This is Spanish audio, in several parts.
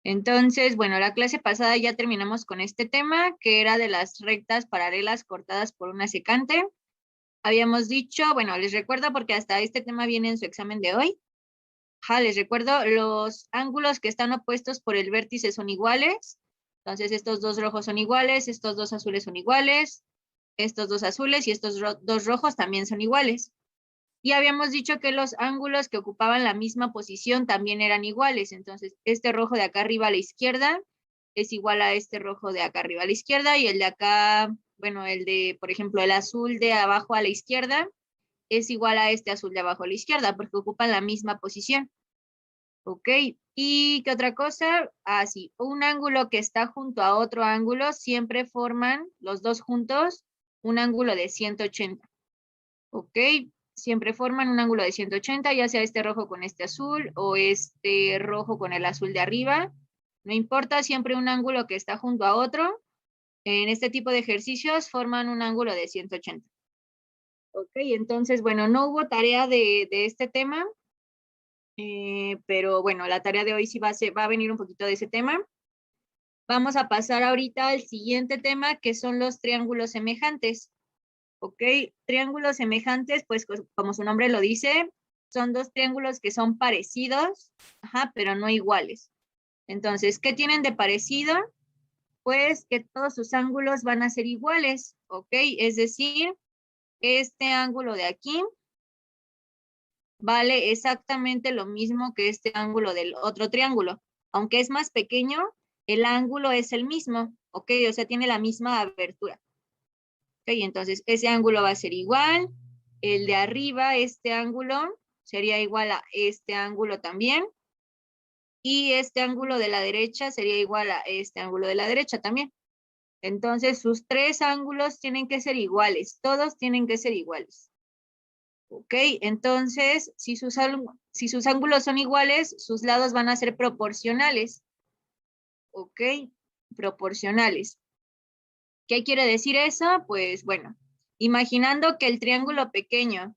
Entonces, bueno, la clase pasada ya terminamos con este tema, que era de las rectas paralelas cortadas por una secante. Habíamos dicho, bueno, les recuerdo porque hasta este tema viene en su examen de hoy. Les recuerdo, los ángulos que están opuestos por el vértice son iguales. Entonces, estos dos rojos son iguales, estos dos azules son iguales, estos dos azules y estos dos rojos también son iguales. Y habíamos dicho que los ángulos que ocupaban la misma posición también eran iguales. Entonces, este rojo de acá arriba a la izquierda es igual a este rojo de acá arriba a la izquierda y el de acá, bueno, el de, por ejemplo, el azul de abajo a la izquierda es igual a este azul de abajo a la izquierda porque ocupan la misma posición. ¿Ok? ¿Y qué otra cosa? Sí, un ángulo que está junto a otro ángulo siempre forman los dos juntos un ángulo de 180. ¿Ok? Siempre forman un ángulo de 180, ya sea este rojo con este azul o este rojo con el azul de arriba. No importa, siempre un ángulo que está junto a otro. En este tipo de ejercicios forman un ángulo de 180. Ok, entonces, bueno, no hubo tarea de este tema, pero bueno, la tarea de hoy sí va a venir un poquito de ese tema. Vamos a pasar ahorita al siguiente tema, que son los triángulos semejantes. ¿Ok? Triángulos semejantes, pues como su nombre lo dice, son dos triángulos que son parecidos, pero no iguales. Entonces, ¿qué tienen de parecido? Pues que todos sus ángulos van a ser iguales, ¿ok? Es decir, este ángulo de aquí vale exactamente lo mismo que este ángulo del otro triángulo. Aunque es más pequeño, el ángulo es el mismo, ¿ok? O sea, tiene la misma abertura. Ok, entonces ese ángulo va a ser igual. El de arriba, este ángulo, sería igual a este ángulo también. Y este ángulo de la derecha sería igual a este ángulo de la derecha también. Entonces sus tres ángulos tienen que ser iguales. Todos tienen que ser iguales. Ok, entonces si sus ángulos son iguales, sus lados van a ser proporcionales. Ok, proporcionales. ¿Qué quiere decir eso? Pues bueno, imaginando que el triángulo pequeño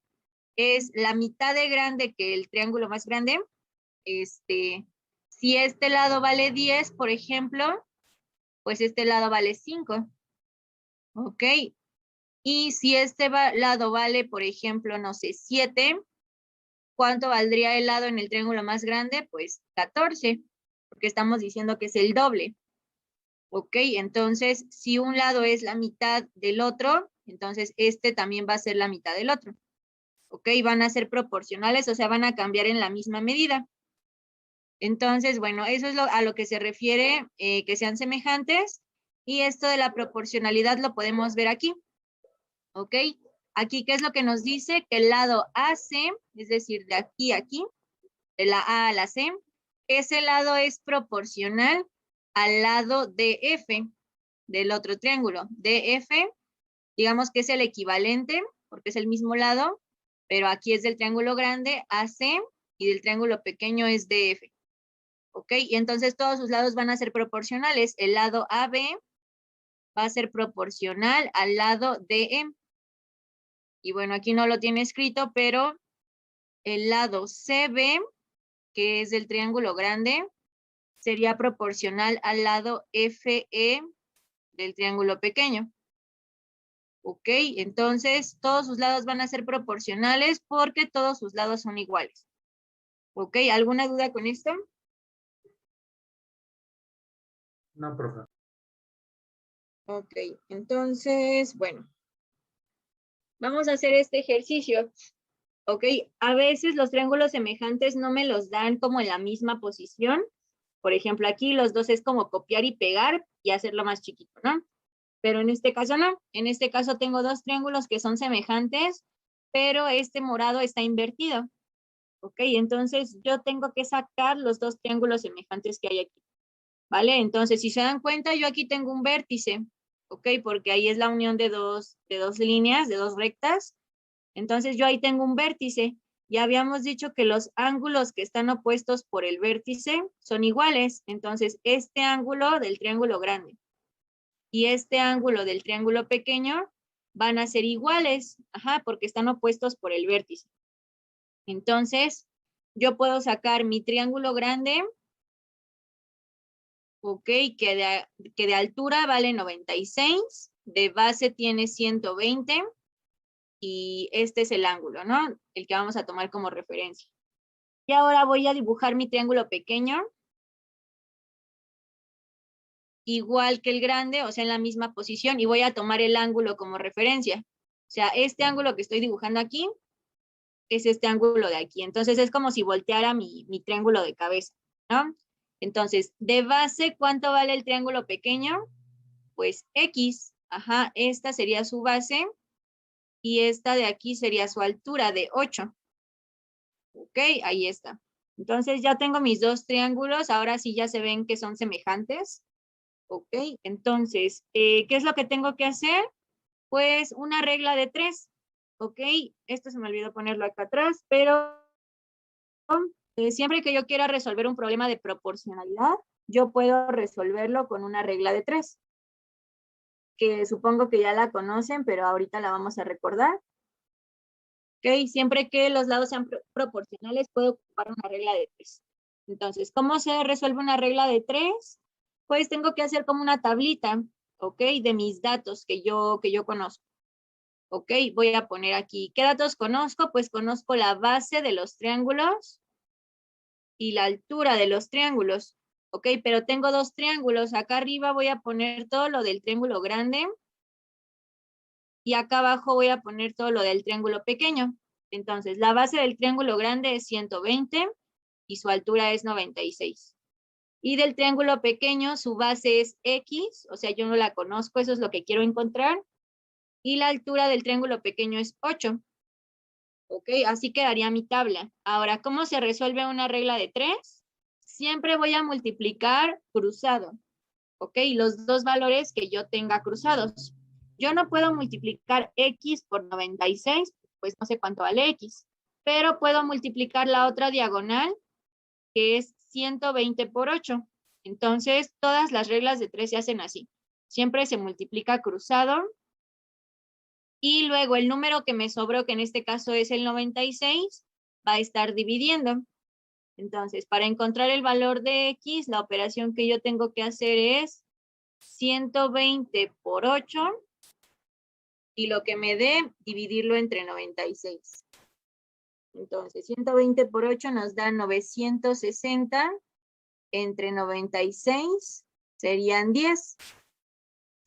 es la mitad de grande que el triángulo más grande, si este lado vale 10, por ejemplo, pues este lado vale 5, ¿ok? Y si este lado vale, por ejemplo, no sé, 7, ¿cuánto valdría el lado en el triángulo más grande? Pues 14, porque estamos diciendo que es el doble, ¿ok? Entonces, si un lado es la mitad del otro, entonces este también va a ser la mitad del otro. ¿Ok? Van a ser proporcionales, o sea, van a cambiar en la misma medida. Entonces, bueno, eso es a lo que se refiere que sean semejantes. Y esto de la proporcionalidad lo podemos ver aquí. ¿Ok? Aquí, ¿qué es lo que nos dice? Que el lado AC, es decir, de aquí a aquí, de la A a la C, ese lado es proporcional al lado DF del otro triángulo. DF, digamos que es el equivalente, porque es el mismo lado, pero aquí es del triángulo grande AC y del triángulo pequeño es DF. ¿Ok? Y entonces todos sus lados van a ser proporcionales. El lado AB va a ser proporcional al lado DE. Y bueno, aquí no lo tiene escrito, pero el lado CB, que es del triángulo grande, sería proporcional al lado FE del triángulo pequeño. ¿Ok? Entonces, todos sus lados van a ser proporcionales porque todos sus lados son iguales. ¿Ok? ¿Alguna duda con esto? No, profe. Ok, entonces, bueno, vamos a hacer este ejercicio. ¿Ok? A veces los triángulos semejantes no me los dan como en la misma posición. Por ejemplo, aquí los dos es como copiar y pegar y hacerlo más chiquito, ¿no? Pero en este caso no. En este caso tengo dos triángulos que son semejantes, pero este morado está invertido. ¿Ok? Entonces yo tengo que sacar los dos triángulos semejantes que hay aquí. ¿Vale? Entonces, si se dan cuenta, yo aquí tengo un vértice. ¿Ok? Porque ahí es la unión de dos líneas, de dos rectas. Entonces yo ahí tengo un vértice. Ya habíamos dicho que los ángulos que están opuestos por el vértice son iguales. Entonces este ángulo del triángulo grande y este ángulo del triángulo pequeño van a ser iguales, porque están opuestos por el vértice. Entonces yo puedo sacar mi triángulo grande Ok, que de altura vale 96, de base tiene 120 y este es el ángulo, ¿no? El que vamos a tomar como referencia. Y ahora voy a dibujar mi triángulo pequeño, igual que el grande, o sea, en la misma posición, y voy a tomar el ángulo como referencia. O sea, este ángulo que estoy dibujando aquí es este ángulo de aquí. Entonces es como si volteara mi triángulo de cabeza, ¿no? Entonces, de base, ¿cuánto vale el triángulo pequeño? Pues X, ajá, esta sería su base y esta de aquí sería su altura de 8. Ok, ahí está. Entonces ya tengo mis dos triángulos, ahora sí ya se ven que son semejantes. Ok, entonces, ¿qué es lo que tengo que hacer? Pues una regla de 3. Ok, esto se me olvidó ponerlo acá atrás, pero siempre que yo quiera resolver un problema de proporcionalidad, yo puedo resolverlo con una regla de 3, que supongo que ya la conocen, pero ahorita la vamos a recordar. Ok, siempre que los lados sean proporcionales, puedo ocupar una regla de 3. Entonces, ¿cómo se resuelve una regla de 3? Pues tengo que hacer como una tablita, ok, de mis datos que yo conozco. Ok, voy a poner aquí, ¿qué datos conozco? Pues conozco la base de los triángulos y la altura de los triángulos. Ok, pero tengo dos triángulos. Acá arriba voy a poner todo lo del triángulo grande y acá abajo voy a poner todo lo del triángulo pequeño. Entonces, la base del triángulo grande es 120 y su altura es 96. Y del triángulo pequeño, su base es X, o sea, yo no la conozco, eso es lo que quiero encontrar. Y la altura del triángulo pequeño es 8. Ok, así quedaría mi tabla. Ahora, ¿cómo se resuelve una regla de 3? Siempre voy a multiplicar cruzado. Ok, los dos valores que yo tenga cruzados. Yo no puedo multiplicar X por 96, pues no sé cuánto vale X, pero puedo multiplicar la otra diagonal, que es 120 por 8. Entonces, todas las reglas de 3 se hacen así. Siempre se multiplica cruzado y luego el número que me sobró, que en este caso es el 96, va a estar dividiendo. Entonces, para encontrar el valor de X, la operación que yo tengo que hacer es 120 por 8 y lo que me dé, dividirlo entre 96. Entonces, 120 por 8 nos da 960, entre 96 serían 10.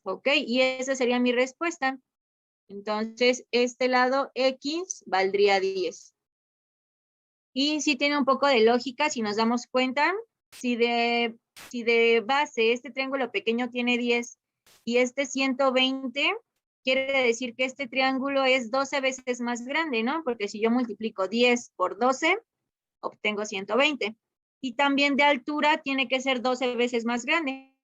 Ok, y esa sería mi respuesta. Entonces, este lado X valdría 10. Y sí tiene un poco de lógica si nos damos cuenta, si de base este triángulo pequeño tiene 10 y este 120, quiere decir que este triángulo es 12 veces más grande, ¿no? Porque si yo multiplico 10 por 12, obtengo 120. Y también de altura tiene que ser 12 veces más grande.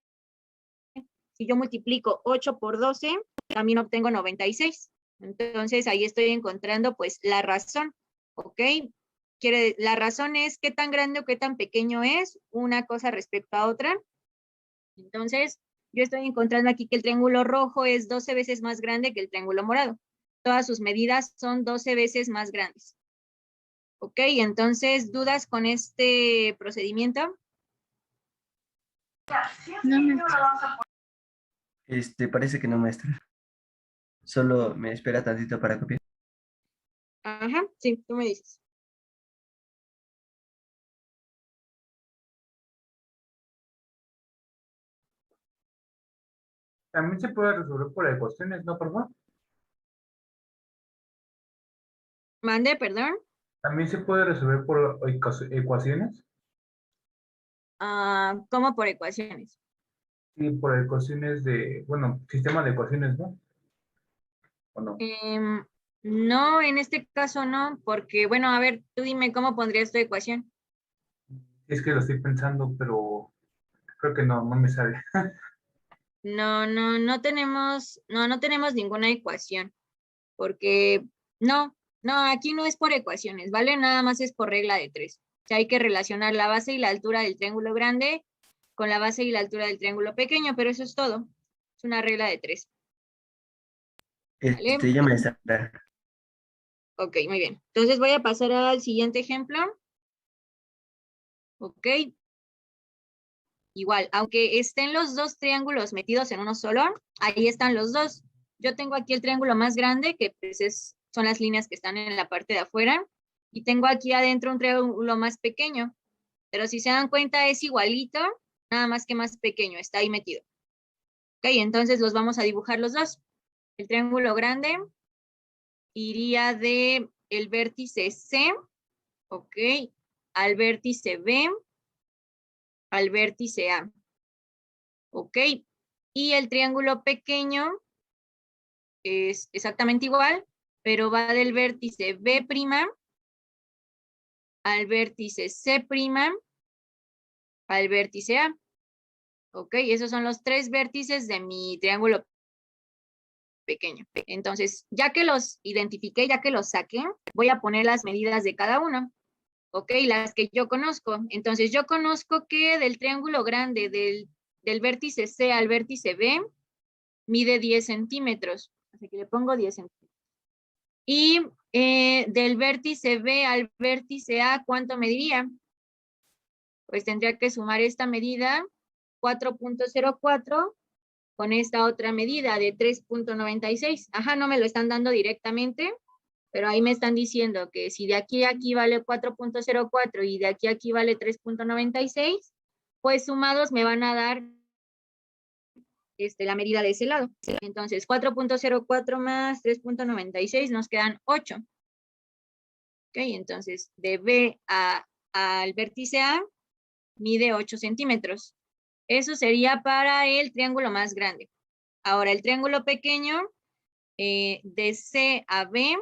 Si yo multiplico 8 por 12, también obtengo 96. Entonces ahí estoy encontrando pues la razón, ¿ok? La razón es qué tan grande o qué tan pequeño es una cosa respecto a otra. Entonces, yo estoy encontrando aquí que el triángulo rojo es 12 veces más grande que el triángulo morado. Todas sus medidas son 12 veces más grandes. ¿Ok? Entonces, ¿dudas con este procedimiento? No, parece que no, maestra. Solo me espera tantito para copiar. Ajá, sí, tú me dices. También se puede resolver por ecuaciones, ¿no, por favor? Mande, perdón. También se puede resolver por ecuaciones. ¿Cómo por ecuaciones? Sí, por ecuaciones de, bueno, sistema de ecuaciones, ¿no? ¿O no? No, en este caso no, porque, bueno, a ver, tú dime cómo pondrías tu ecuación. Es que lo estoy pensando, pero creo que no me sale. No tenemos ninguna ecuación, porque no, aquí no es por ecuaciones, ¿vale? Nada más es por regla de 3. O sea, hay que relacionar la base y la altura del triángulo grande con la base y la altura del triángulo pequeño, pero eso es todo. Es una regla de 3. ¿Vale? Ya maestra. Ok, muy bien. Entonces voy a pasar al siguiente ejemplo. Ok. igual, aunque estén los dos triángulos metidos en uno solo, ahí están los dos. Yo tengo aquí el triángulo más grande, que pues son las líneas que están en la parte de afuera, y tengo aquí adentro un triángulo más pequeño, pero si se dan cuenta es igualito, nada más que más pequeño, está ahí metido. Ok, entonces los vamos a dibujar los dos. El triángulo grande iría de el vértice C, ok, al vértice B, al vértice A, ok. Y el triángulo pequeño es exactamente igual, pero va del vértice B' al vértice C', al vértice A. Ok, esos son los tres vértices de mi triángulo pequeño. Entonces, ya que los identifiqué, ya que los saqué, voy a poner las medidas de cada uno. Ok, las que yo conozco. Entonces, yo conozco que del triángulo grande, del vértice C al vértice B, mide 10 centímetros. Así que le pongo 10 centímetros. Y del vértice B al vértice A, ¿cuánto mediría? Pues tendría que sumar esta medida, 4.04, con esta otra medida de 3.96. Ajá, no me lo están dando directamente, pero ahí me están diciendo que si de aquí a aquí vale 4.04 y de aquí a aquí vale 3.96, pues sumados me van a dar la medida de ese lado. Entonces, 4.04 más 3.96 nos quedan 8. Ok, entonces de B al vértice A mide 8 centímetros. Eso sería para el triángulo más grande. Ahora, el triángulo pequeño, de C a B,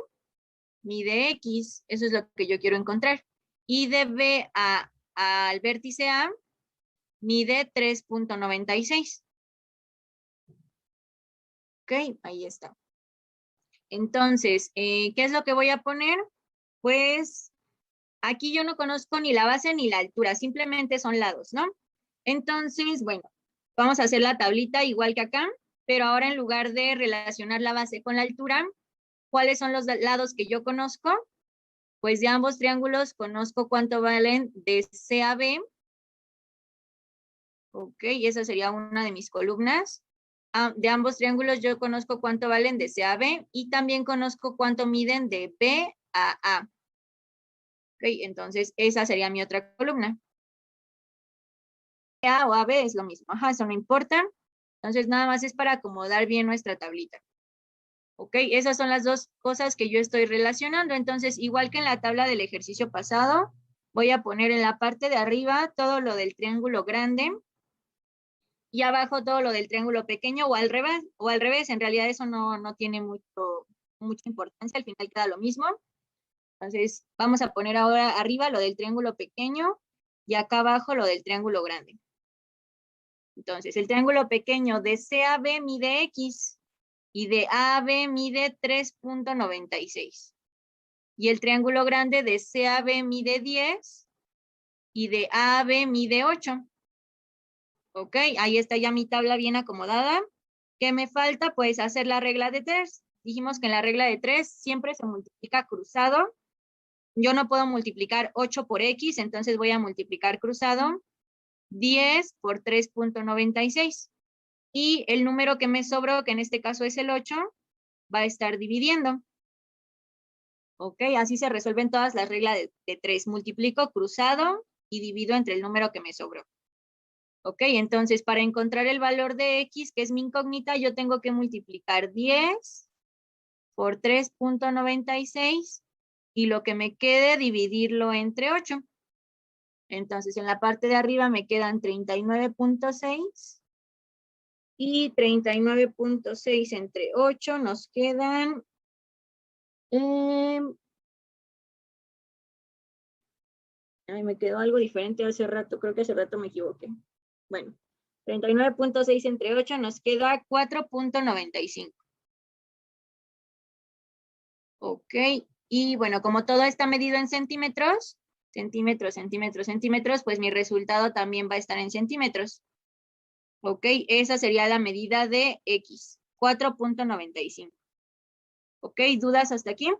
mide X. Eso es lo que yo quiero encontrar. Y de B al vértice A, mide 3.96. Ok, ahí está. Entonces, ¿qué es lo que voy a poner? Pues aquí yo no conozco ni la base ni la altura, simplemente son lados, ¿no? Entonces, bueno, vamos a hacer la tablita igual que acá, pero ahora en lugar de relacionar la base con la altura, ¿cuáles son los lados que yo conozco? Pues de ambos triángulos conozco cuánto valen de C a B. Ok, esa sería una de mis columnas. De ambos triángulos yo conozco cuánto valen de C a B y también conozco cuánto miden de B a A. Ok, entonces esa sería mi otra columna. A o AB es lo mismo. Ajá, eso no importa. Entonces nada más es para acomodar bien nuestra tablita. Ok, esas son las dos cosas que yo estoy relacionando. Entonces, igual que en la tabla del ejercicio pasado, voy a poner en la parte de arriba todo lo del triángulo grande y abajo todo lo del triángulo pequeño o al revés. En realidad eso no tiene mucha importancia, al final queda lo mismo. Entonces, vamos a poner ahora arriba lo del triángulo pequeño y acá abajo lo del triángulo grande. Entonces, el triángulo pequeño de C a B mide X y de A a B mide 3.96. Y el triángulo grande de C a B mide 10 y de A a B mide 8. Ok, ahí está ya mi tabla bien acomodada. ¿Qué me falta? Pues hacer la regla de 3. Dijimos que en la regla de 3 siempre se multiplica cruzado. Yo no puedo multiplicar 8 por X, entonces voy a multiplicar cruzado 10 por 3.96. Y el número que me sobró, que en este caso es el 8, va a estar dividiendo. Ok, así se resuelven todas las reglas de 3. Multiplico cruzado y divido entre el número que me sobró. Ok, entonces para encontrar el valor de X, que es mi incógnita, yo tengo que multiplicar 10 por 3.96 y lo que me quede dividirlo entre 8. Entonces en la parte de arriba me quedan 39.6 y 39.6 entre 8 nos quedan... Ay, me quedó algo diferente hace rato, creo que hace rato me equivoqué. Bueno, 39.6 entre 8 nos queda 4.95. Ok, y bueno, como todo está medido en centímetros, centímetros, pues mi resultado también va a estar en centímetros. Ok, esa sería la medida de X, 4.95. Ok, ¿dudas hasta aquí?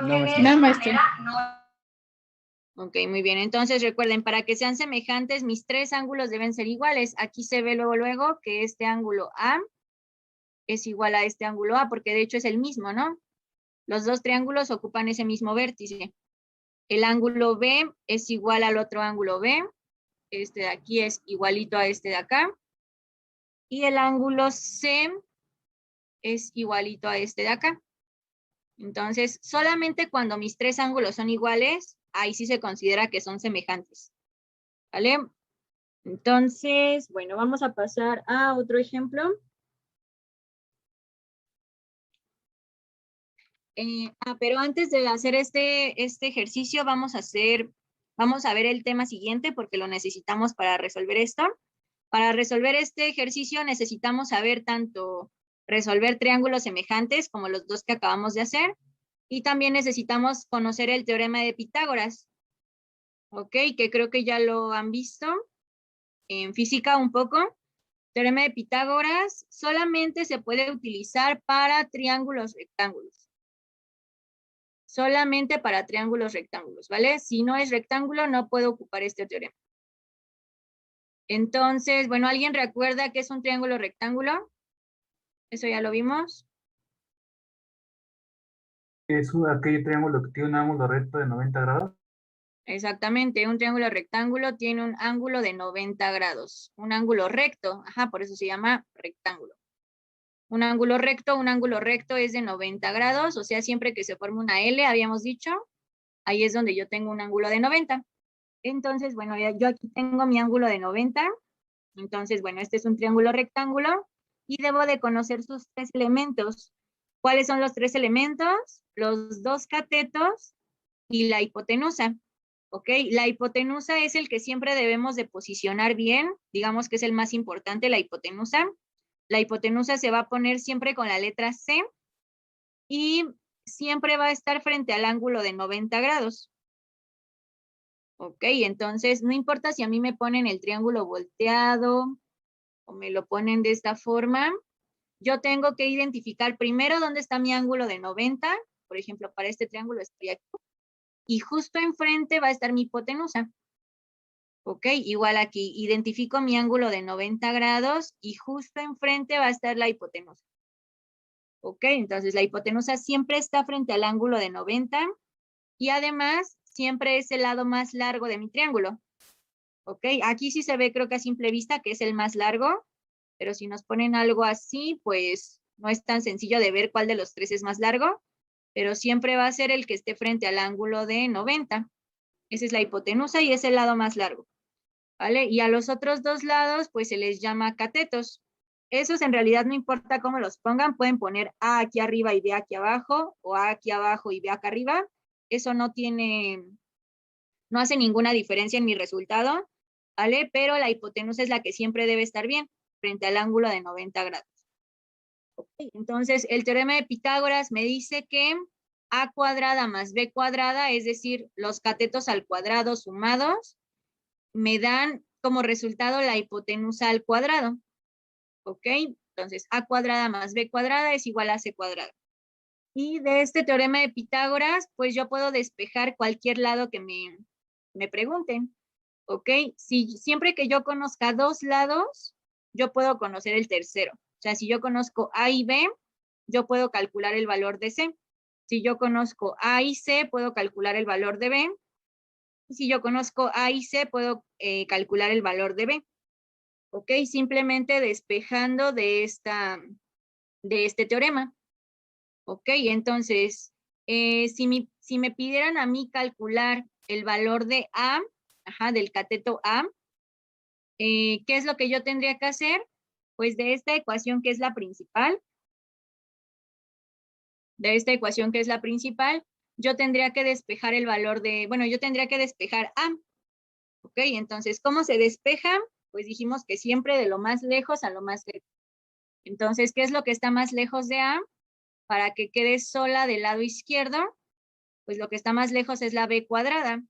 No, maestra. No, maestra. Ok, muy bien. Entonces recuerden, para que sean semejantes, mis tres ángulos deben ser iguales. Aquí se ve luego que este ángulo A es igual a este ángulo A, porque de hecho es el mismo, ¿no? Los dos triángulos ocupan ese mismo vértice. El ángulo B es igual al otro ángulo B. Este de aquí es igualito a este de acá. Y el ángulo C es igualito a este de acá. Entonces, solamente cuando mis tres ángulos son iguales, ahí sí se considera que son semejantes. ¿Vale? Entonces, bueno, vamos a pasar a otro ejemplo. Pero antes de hacer este ejercicio, vamos a ver el tema siguiente porque lo necesitamos para resolver esto. Para resolver este ejercicio necesitamos saber tanto resolver triángulos semejantes como los dos que acabamos de hacer, y también necesitamos conocer el teorema de Pitágoras, ¿ok? Que creo que ya lo han visto en física un poco. Teorema de Pitágoras solamente se puede utilizar para triángulos rectángulos. Solamente para triángulos rectángulos, ¿vale? Si no es rectángulo, no puedo ocupar este teorema. Entonces, bueno, ¿alguien recuerda qué es un triángulo rectángulo? Eso ya lo vimos. Es aquel triángulo que tiene un ángulo recto de 90 grados. Exactamente, un triángulo rectángulo tiene un ángulo de 90 grados. Un ángulo recto, ajá, por eso se llama rectángulo. Un ángulo recto es de 90 grados, o sea, siempre que se forma una L, habíamos dicho, ahí es donde yo tengo un ángulo de 90. Entonces, bueno, yo aquí tengo mi ángulo de 90. Entonces, bueno, este es un triángulo rectángulo y debo de conocer sus tres elementos. ¿Cuáles son los tres elementos? Los dos catetos y la hipotenusa. ¿Ok? La hipotenusa es el que siempre debemos de posicionar bien, digamos que es el más importante, la hipotenusa. La hipotenusa se va a poner siempre con la letra C y siempre va a estar frente al ángulo de 90 grados. ¿Ok? Entonces, no importa si a mí me ponen el triángulo volteado o me lo ponen de esta forma, yo tengo que identificar primero dónde está mi ángulo de 90. Por ejemplo, para este triángulo estoy aquí. Y justo enfrente va a estar mi hipotenusa. ¿Ok? Igual aquí, identifico mi ángulo de 90 grados y justo enfrente va a estar la hipotenusa. ¿Ok? Entonces la hipotenusa siempre está frente al ángulo de 90 y además siempre es el lado más largo de mi triángulo. ¿Ok? Aquí sí se ve, creo que a simple vista, que es el más largo, pero si nos ponen algo así, pues no es tan sencillo de ver cuál de los tres es más largo, pero siempre va a ser el que esté frente al ángulo de 90. Esa es la hipotenusa y es el lado más largo. ¿Vale? Y a los otros dos lados, pues se les llama catetos. Esos en realidad no importa cómo los pongan, pueden poner A aquí arriba y B aquí abajo, o A aquí abajo y B acá arriba. Eso no hace ninguna diferencia en mi resultado, ¿vale? Pero la hipotenusa es la que siempre debe estar bien, frente al ángulo de 90 grados. Okay. Entonces, el teorema de Pitágoras me dice que A cuadrada más B cuadrada, es decir, los catetos al cuadrado sumados, me dan como resultado la hipotenusa al cuadrado. ¿Ok? Entonces, A cuadrada más B cuadrada es igual a C cuadrada. Y de este teorema de Pitágoras, pues yo puedo despejar cualquier lado que me pregunten. ¿Ok? Siempre que yo conozca dos lados, yo puedo conocer el tercero. O sea, si yo conozco A y B, yo puedo calcular el valor de C. Si yo conozco A y C, puedo calcular el valor de B. Si yo conozco A y C, puedo calcular el valor de B. ¿Ok? Simplemente despejando de este teorema. ¿Ok? Entonces, si me pidieran a mí calcular el valor de A, del cateto A, ¿qué es lo que yo tendría que hacer? Pues de esta ecuación que es la principal, yo tendría que despejar el valor yo tendría que despejar A. ¿Ok? Entonces, ¿cómo se despeja? Pues dijimos que siempre de lo más lejos a lo más cerca. Entonces, ¿qué es lo que está más lejos de A? Para que quede sola del lado izquierdo, pues lo que está más lejos es la B cuadrada.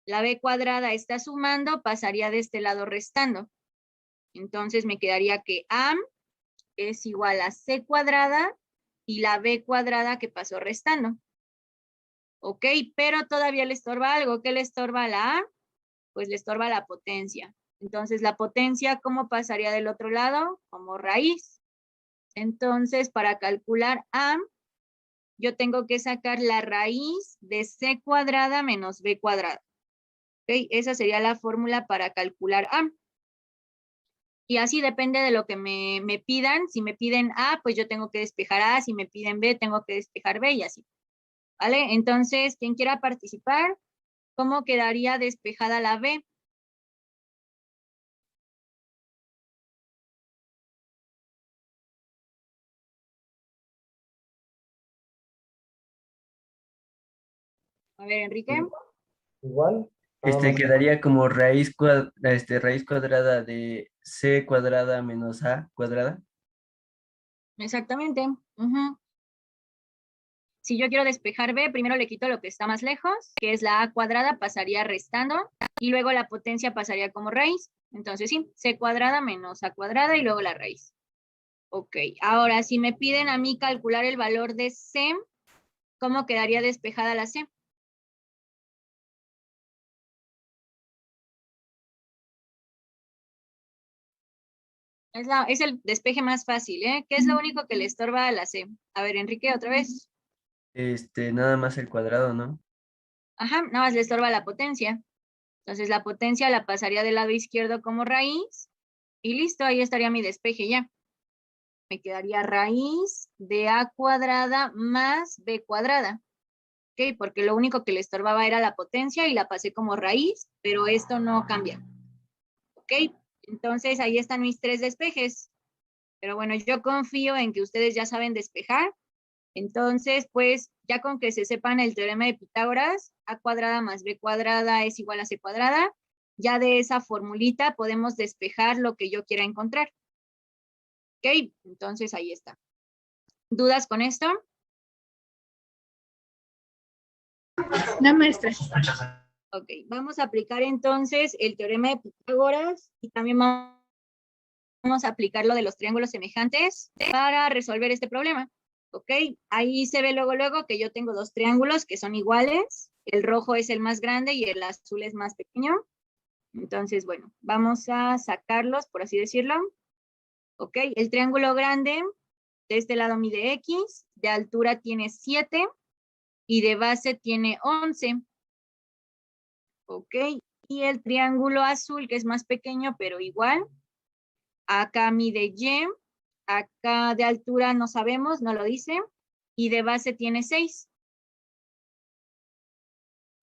La B cuadrada está sumando, pasaría de este lado restando. Entonces me quedaría que A es igual a C cuadrada y la B cuadrada que pasó restando. ¿ok? Pero todavía le estorba algo. ¿Qué le estorba a la A? Pues le estorba la potencia. Entonces, la potencia, ¿cómo pasaría del otro lado? Como raíz. Entonces, para calcular A, yo tengo que sacar la raíz de C cuadrada menos B cuadrada. ¿Ok? Esa sería la fórmula para calcular A. Y así depende de lo que me pidan. Si me piden A, pues yo tengo que despejar A. Si me piden B, tengo que despejar B y así. ¿Vale? Entonces, quien quiera participar, ¿cómo quedaría despejada la B? A ver, Enrique. Igual, nada más. Quedaría como raíz cuadrada de C cuadrada menos A cuadrada. Exactamente. Ujú. Si yo quiero despejar B, primero le quito lo que está más lejos, que es la A cuadrada, pasaría restando, y luego la potencia pasaría como raíz. Entonces sí, C cuadrada menos A cuadrada y luego la raíz. Ok, ahora si me piden a mí calcular el valor de C, ¿cómo quedaría despejada la C? Es el despeje más fácil, ¿eh? ¿Qué es lo único que le estorba a la C? A ver, Enrique, otra vez. Nada más el cuadrado, ¿no? Ajá, nada más le estorba la potencia. Entonces la potencia la pasaría del lado izquierdo como raíz y listo, ahí estaría mi despeje ya. Me quedaría raíz de A cuadrada más B cuadrada. ¿Ok? Porque lo único que le estorbaba era la potencia y la pasé como raíz, pero esto no cambia. ¿Ok? Entonces ahí están mis tres despejes. Pero bueno, yo confío en que ustedes ya saben despejar. Entonces, pues ya con que se sepan el teorema de Pitágoras, A cuadrada más B cuadrada es igual a C cuadrada, ya de esa formulita podemos despejar lo que yo quiera encontrar. ¿Ok? Entonces ahí está. ¿Dudas con esto? No, maestra. Ok, vamos a aplicar entonces el teorema de Pitágoras y también vamos a aplicar lo de los triángulos semejantes para resolver este problema. Ok, ahí se ve luego que yo tengo dos triángulos que son iguales. El rojo es el más grande y el azul es más pequeño. Entonces, bueno, vamos a sacarlos, por así decirlo. Ok, el triángulo grande de este lado mide X, de altura tiene 7 y de base tiene 11. Ok, y el triángulo azul, que es más pequeño, pero igual, acá mide Y, acá de altura no sabemos, no lo dice, y de base tiene 6.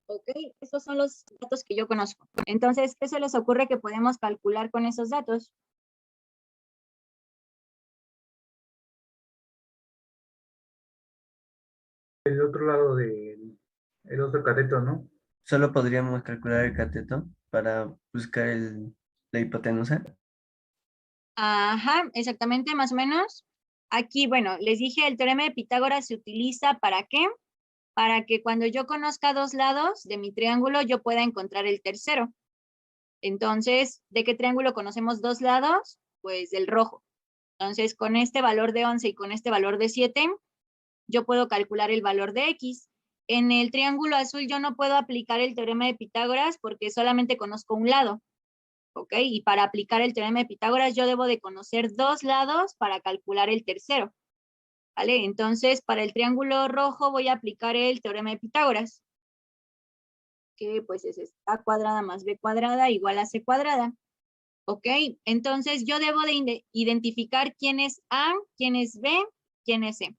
Ok, esos son los datos que yo conozco. Entonces, ¿qué se les ocurre que podemos calcular con esos datos? El otro lado del el otro cateto, ¿no? Solo podríamos calcular el cateto para buscar la hipotenusa. Ajá, exactamente, más o menos. Aquí, bueno, les dije, el teorema de Pitágoras se utiliza ¿para qué? Para que cuando yo conozca dos lados de mi triángulo, yo pueda encontrar el tercero. Entonces, ¿de qué triángulo conocemos dos lados? Pues del rojo. Entonces, con este valor de 11 y con este valor de 7, yo puedo calcular el valor de X. En el triángulo azul yo no puedo aplicar el teorema de Pitágoras porque solamente conozco un lado. ¿Ok? Y para aplicar el teorema de Pitágoras yo debo de conocer dos lados para calcular el tercero. ¿Vale? Entonces, para el triángulo rojo voy a aplicar el teorema de Pitágoras, que pues es A cuadrada más B cuadrada igual a C cuadrada. ¿Ok? Entonces, yo debo de identificar quién es A, quién es B, quién es C.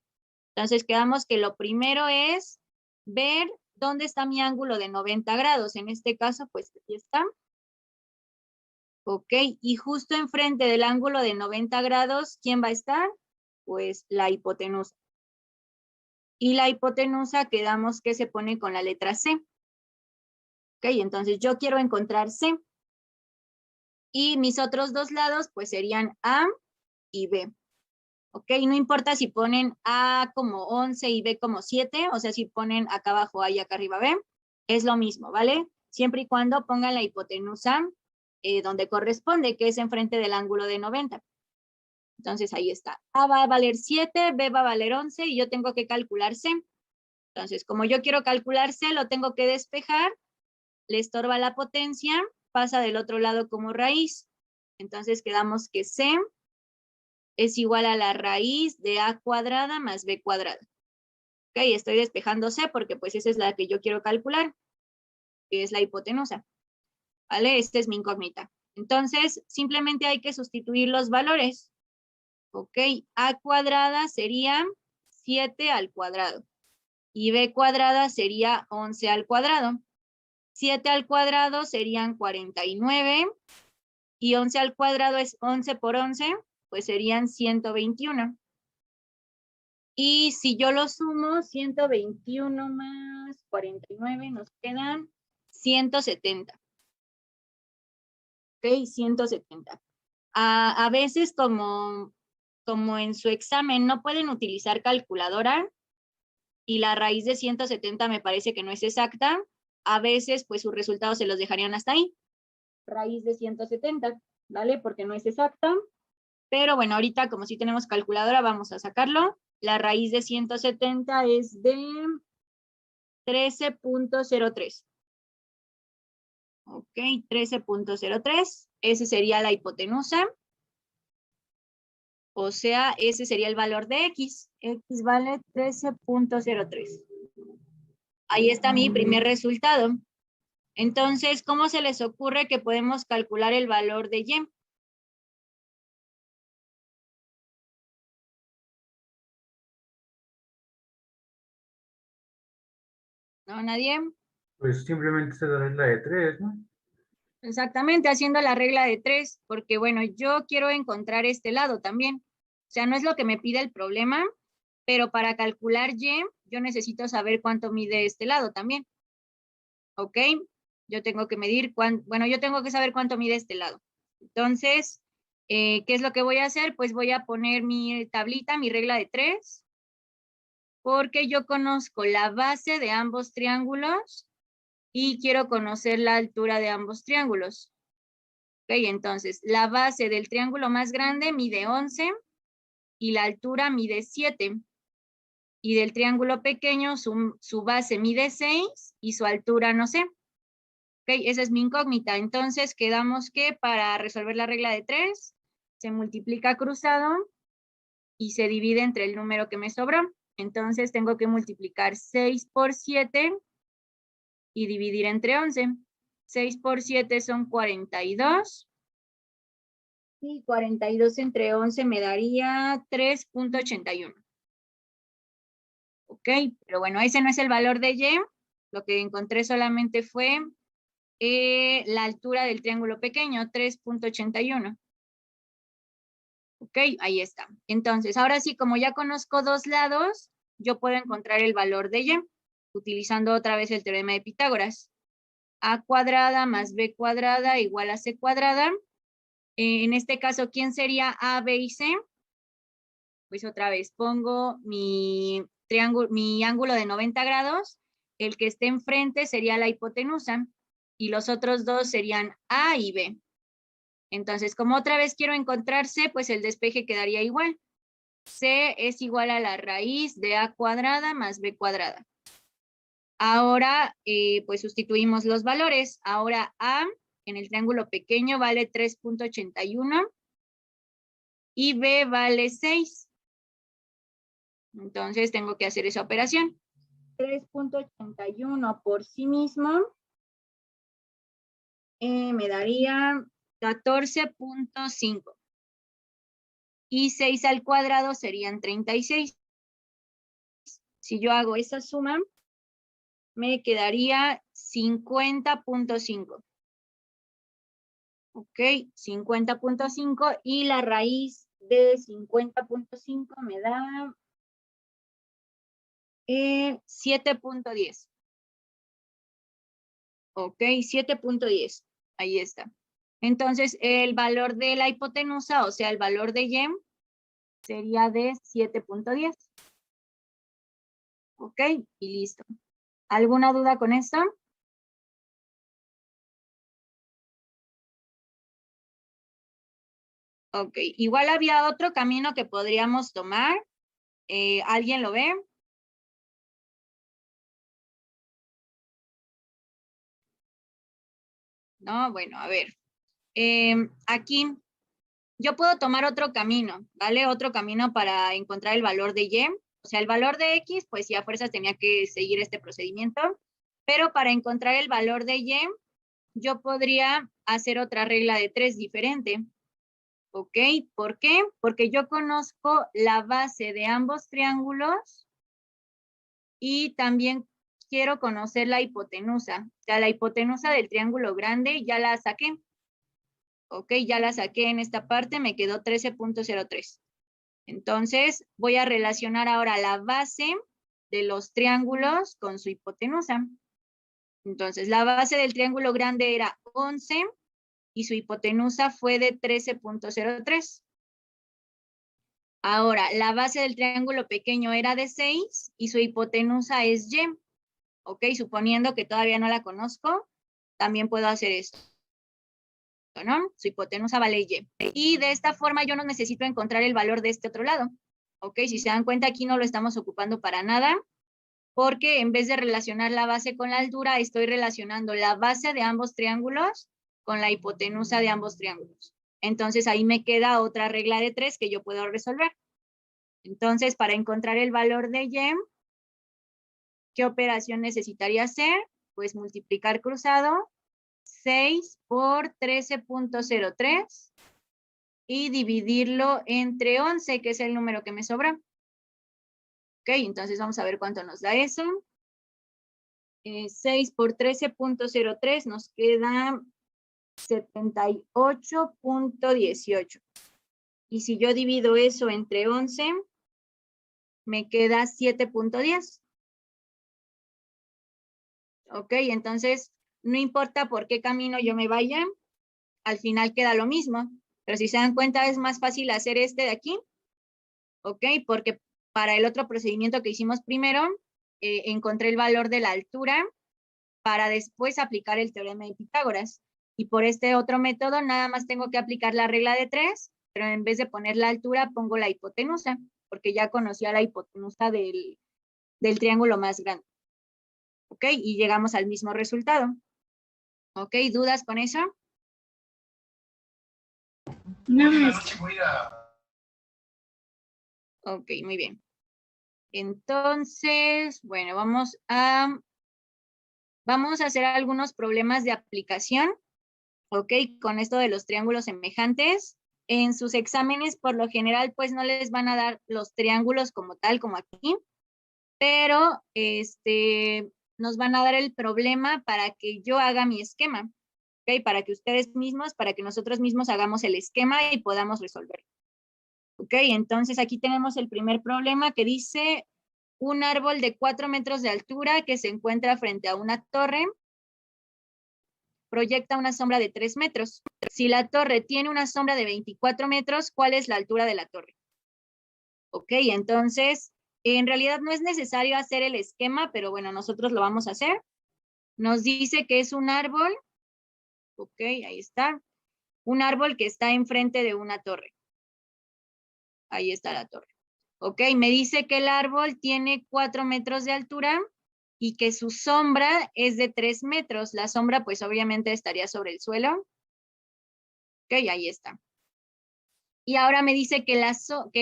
Entonces, quedamos que lo primero es ver dónde está mi ángulo de 90 grados. En este caso, pues aquí está. Ok, y justo enfrente del ángulo de 90 grados, ¿quién va a estar? Pues la hipotenusa. Y la hipotenusa quedamos que se pone con la letra C. Ok, entonces yo quiero encontrar C. Y mis otros dos lados, pues serían A y B. Ok, no importa si ponen A como 11 y B como 7, o sea, si ponen acá abajo A y acá arriba B, es lo mismo, ¿vale? Siempre y cuando pongan la hipotenusa donde corresponde, que es enfrente del ángulo de 90. Entonces ahí está. A va a valer 7, B va a valer 11 y yo tengo que calcular C. Entonces, como yo quiero calcular C, lo tengo que despejar, le estorba la potencia, pasa del otro lado como raíz. Entonces, quedamos que C es igual a la raíz de A cuadrada más B cuadrada. Ok, estoy despejando C porque pues esa es la que yo quiero calcular, que es la hipotenusa. ¿Vale? Esta es mi incógnita. Entonces, simplemente hay que sustituir los valores. Ok, A cuadrada sería 7 al cuadrado. Y B cuadrada sería 11 al cuadrado. 7 al cuadrado serían 49. Y 11 al cuadrado es 11 por 11, pues serían 121. Y si yo lo sumo, 121 más 49, nos quedan 170. Ok, 170. A veces como en su examen no pueden utilizar calculadora y la raíz de 170 me parece que no es exacta, a veces pues sus resultados se los dejarían hasta ahí. Raíz de 170, ¿vale? Porque no es exacta. Pero bueno, ahorita como sí tenemos calculadora, vamos a sacarlo. La raíz de 170 es de 13.03. Ok, 13.03. Ese sería la hipotenusa. O sea, ese sería el valor de X. X vale 13.03. Ahí está mi primer resultado. Entonces, ¿cómo se les ocurre que podemos calcular el valor de Y? ¿No? ¿Nadie? Pues simplemente se da la regla de 3, ¿no? Exactamente, haciendo la regla de 3, porque bueno, yo quiero encontrar este lado también. O sea, no es lo que me pide el problema, pero para calcular Y, yo necesito saber cuánto mide este lado también. ¿Ok? Yo tengo que medir bueno, yo tengo que saber cuánto mide este lado. Entonces, ¿qué es lo que voy a hacer? Pues voy a poner mi tablita, mi regla de 3, porque yo conozco la base de ambos triángulos y quiero conocer la altura de ambos triángulos. Ok, entonces, la base del triángulo más grande mide 11 y la altura mide 7. Y del triángulo pequeño, su base mide 6 y su altura no sé. Ok, esa es mi incógnita. Entonces, quedamos que para resolver la regla de 3, se multiplica cruzado y se divide entre el número que me sobró. Entonces, tengo que multiplicar 6 por 7 y dividir entre 11. 6 por 7 son 42. Y 42 entre 11 me daría 3.81. Ok, pero bueno, ese no es el valor de Y. Lo que encontré solamente fue la altura del triángulo pequeño, 3.81. Ok, ahí está. Entonces, ahora sí, como ya conozco dos lados, yo puedo encontrar el valor de Y, utilizando otra vez el teorema de Pitágoras. A cuadrada más B cuadrada igual a C cuadrada. En este caso, ¿quién sería A, B y C? Pues otra vez pongo mi ángulo de 90 grados. El que esté enfrente sería la hipotenusa y los otros dos serían A y B. Entonces, como otra vez quiero encontrar C, pues el despeje quedaría igual. C es igual a la raíz de A cuadrada más B cuadrada. Ahora, pues sustituimos los valores. Ahora A en el triángulo pequeño vale 3.81 y B vale 6. Entonces tengo que hacer esa operación. 3.81 por sí mismo me daría 14.5. Y 6 al cuadrado serían 36. Si yo hago esa suma, me quedaría 50.5. Ok, 50.5 y la raíz de 50.5 me da 7.10. Ok, 7.10. Ahí está. Entonces, el valor de la hipotenusa, o sea, el valor de Y, sería de 7.10. Ok, y listo. ¿Alguna duda con esto? Ok, igual había otro camino que podríamos tomar. ¿Alguien lo ve? No, bueno, a ver. Aquí yo puedo tomar otro camino, ¿vale? Otro camino para encontrar el valor de Y. O sea, el valor de X, pues sí, a fuerzas tenía que seguir este procedimiento. Pero para encontrar el valor de Y, yo podría hacer otra regla de 3 diferente. ¿Ok? ¿Por qué? Porque yo conozco la base de ambos triángulos y también quiero conocer la hipotenusa. O sea, la hipotenusa del triángulo grande ya la saqué. Ok, ya la saqué en esta parte, me quedó 13.03. Entonces, voy a relacionar ahora la base de los triángulos con su hipotenusa. Entonces, la base del triángulo grande era 11 y su hipotenusa fue de 13.03. Ahora, la base del triángulo pequeño era de 6 y su hipotenusa es Y. Ok, suponiendo que todavía no la conozco, también puedo hacer esto, ¿no? Su hipotenusa vale Y. Y de esta forma yo no necesito encontrar el valor de este otro lado. Ok, si se dan cuenta aquí no lo estamos ocupando para nada, porque en vez de relacionar la base con la altura, estoy relacionando la base de ambos triángulos con la hipotenusa de ambos triángulos. Entonces ahí me queda otra regla de 3 que yo puedo resolver. Entonces, para encontrar el valor de Y, ¿qué operación necesitaría hacer? Pues multiplicar cruzado 6 por 13.03 y dividirlo entre 11, que es el número que me sobra. Ok, entonces vamos a ver cuánto nos da eso. 6 por 13.03 nos queda 78.18. Y si yo divido eso entre 11, me queda 7.10. Ok, entonces no importa por qué camino yo me vaya, al final queda lo mismo. Pero si se dan cuenta es más fácil hacer este de aquí. Ok, porque para el otro procedimiento que hicimos primero, encontré el valor de la altura para después aplicar el teorema de Pitágoras. Y por este otro método nada más tengo que aplicar la regla de 3, pero en vez de poner la altura pongo la hipotenusa, porque ya conocía la hipotenusa del triángulo más grande. ¿Ok? Y llegamos al mismo resultado. ¿Ok? ¿Dudas con eso? No, maestra. Ok, muy bien. Entonces, bueno, vamos a hacer algunos problemas de aplicación. Ok, con esto de los triángulos semejantes. En sus exámenes, por lo general, pues no les van a dar los triángulos como tal, como aquí, pero nos van a dar el problema para que yo haga mi esquema, ¿ok? Para que ustedes mismos, para que nosotros mismos hagamos el esquema y podamos resolverlo. Ok, entonces aquí tenemos el primer problema que dice un árbol de 4 metros de altura que se encuentra frente a una torre proyecta una sombra de 3 metros. Si la torre tiene una sombra de 24 metros, ¿cuál es la altura de la torre? Ok, entonces, en realidad no es necesario hacer el esquema, pero bueno, nosotros lo vamos a hacer. Nos dice que es un árbol, ok, ahí está, un árbol que está enfrente de una torre. Ahí está la torre. Ok, me dice que el árbol tiene 4 metros de altura y que su sombra es de 3 metros. La sombra, pues obviamente estaría sobre el suelo. Ok, ahí está. Y ahora me dice que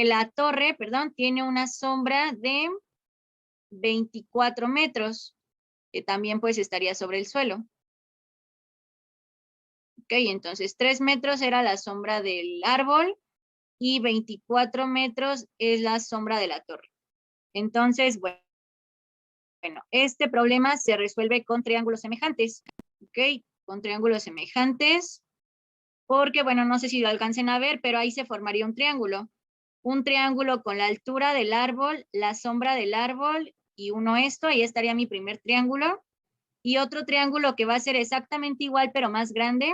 la torre, perdón, tiene una sombra de 24 metros, que también pues estaría sobre el suelo. Ok, entonces 3 metros era la sombra del árbol y 24 metros es la sombra de la torre. Entonces, bueno, este problema se resuelve con triángulos semejantes. Ok, con triángulos semejantes, porque bueno, no sé si lo alcancen a ver, pero ahí se formaría un triángulo. Un triángulo con la altura del árbol, la sombra del árbol y uno esto, ahí estaría mi primer triángulo. Y otro triángulo que va a ser exactamente igual, pero más grande,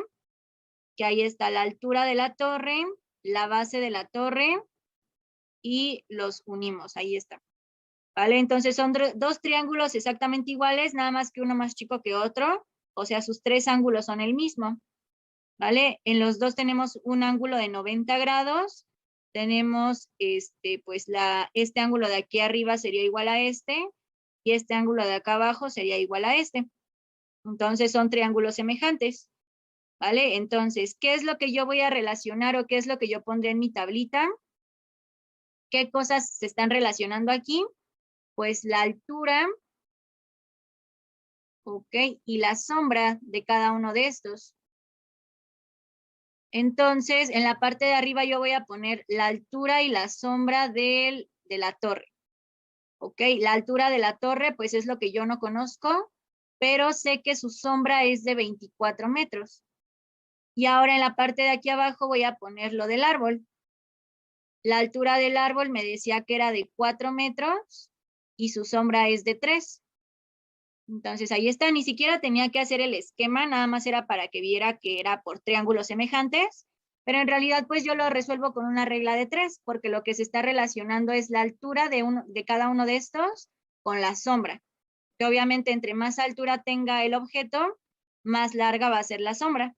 que ahí está la altura de la torre, la base de la torre y los unimos, ahí está. ¿Vale? Entonces son dos triángulos exactamente iguales, nada más que uno más chico que otro, o sea, sus tres ángulos son el mismo. ¿Vale? En los dos tenemos un ángulo de 90 grados, tenemos pues este ángulo de aquí arriba sería igual a este, y este ángulo de acá abajo sería igual a este. Entonces son triángulos semejantes. ¿Vale? Entonces, ¿qué es lo que yo voy a relacionar o qué es lo que yo pondré en mi tablita? ¿Qué cosas se están relacionando aquí? Pues la altura, ok, y la sombra de cada uno de estos. Entonces, en la parte de arriba yo voy a poner la altura y la sombra de la torre. Ok, la altura de la torre, pues es lo que yo no conozco, pero sé que su sombra es de 24 metros. Y ahora en la parte de aquí abajo voy a poner lo del árbol. La altura del árbol me decía que era de 4 metros y su sombra es de 3. Entonces ahí está, ni siquiera tenía que hacer el esquema, nada más era para que viera que era por triángulos semejantes, pero en realidad pues yo lo resuelvo con una regla de 3, porque lo que se está relacionando es la altura de cada uno de estos con la sombra. Que obviamente entre más altura tenga el objeto, más larga va a ser la sombra.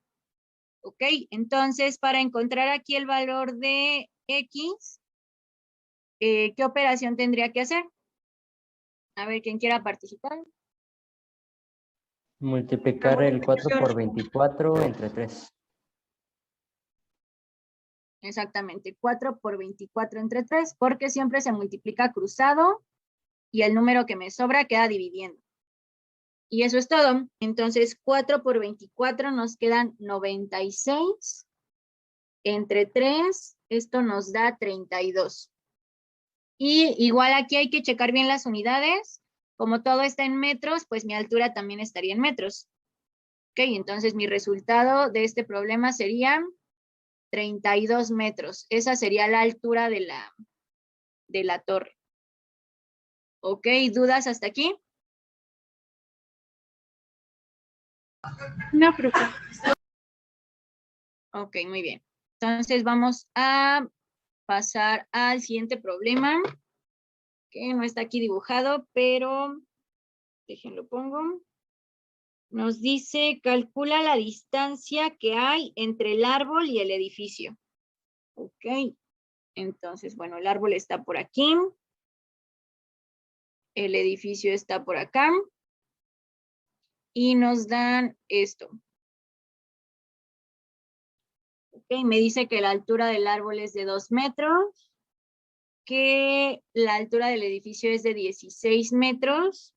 Ok, entonces para encontrar aquí el valor de X, ¿qué operación tendría que hacer? A ver, ¿quién quiera participar? Multiplicar el 4 por 24 entre 3. Exactamente, 4 por 24 entre 3, porque siempre se multiplica cruzado y el número que me sobra queda dividiendo. Y eso es todo. Entonces, 4 por 24 nos quedan 96. Entre 3, esto nos da 32. Y igual aquí hay que checar bien las unidades. Como todo está en metros, pues mi altura también estaría en metros. Ok, entonces mi resultado de este problema sería 32 metros. Esa sería la altura de la torre. Ok, ¿dudas hasta aquí? No, profe. Ok, muy bien. Entonces vamos a pasar al siguiente problema, que no está aquí dibujado, pero déjenlo pongo. Nos dice, calcula la distancia que hay entre el árbol y el edificio. Ok, entonces, bueno, el árbol está por aquí. El edificio está por acá. Y nos dan esto. Ok, me dice que la altura del árbol es de 2 metros, que la altura del edificio es de 16 metros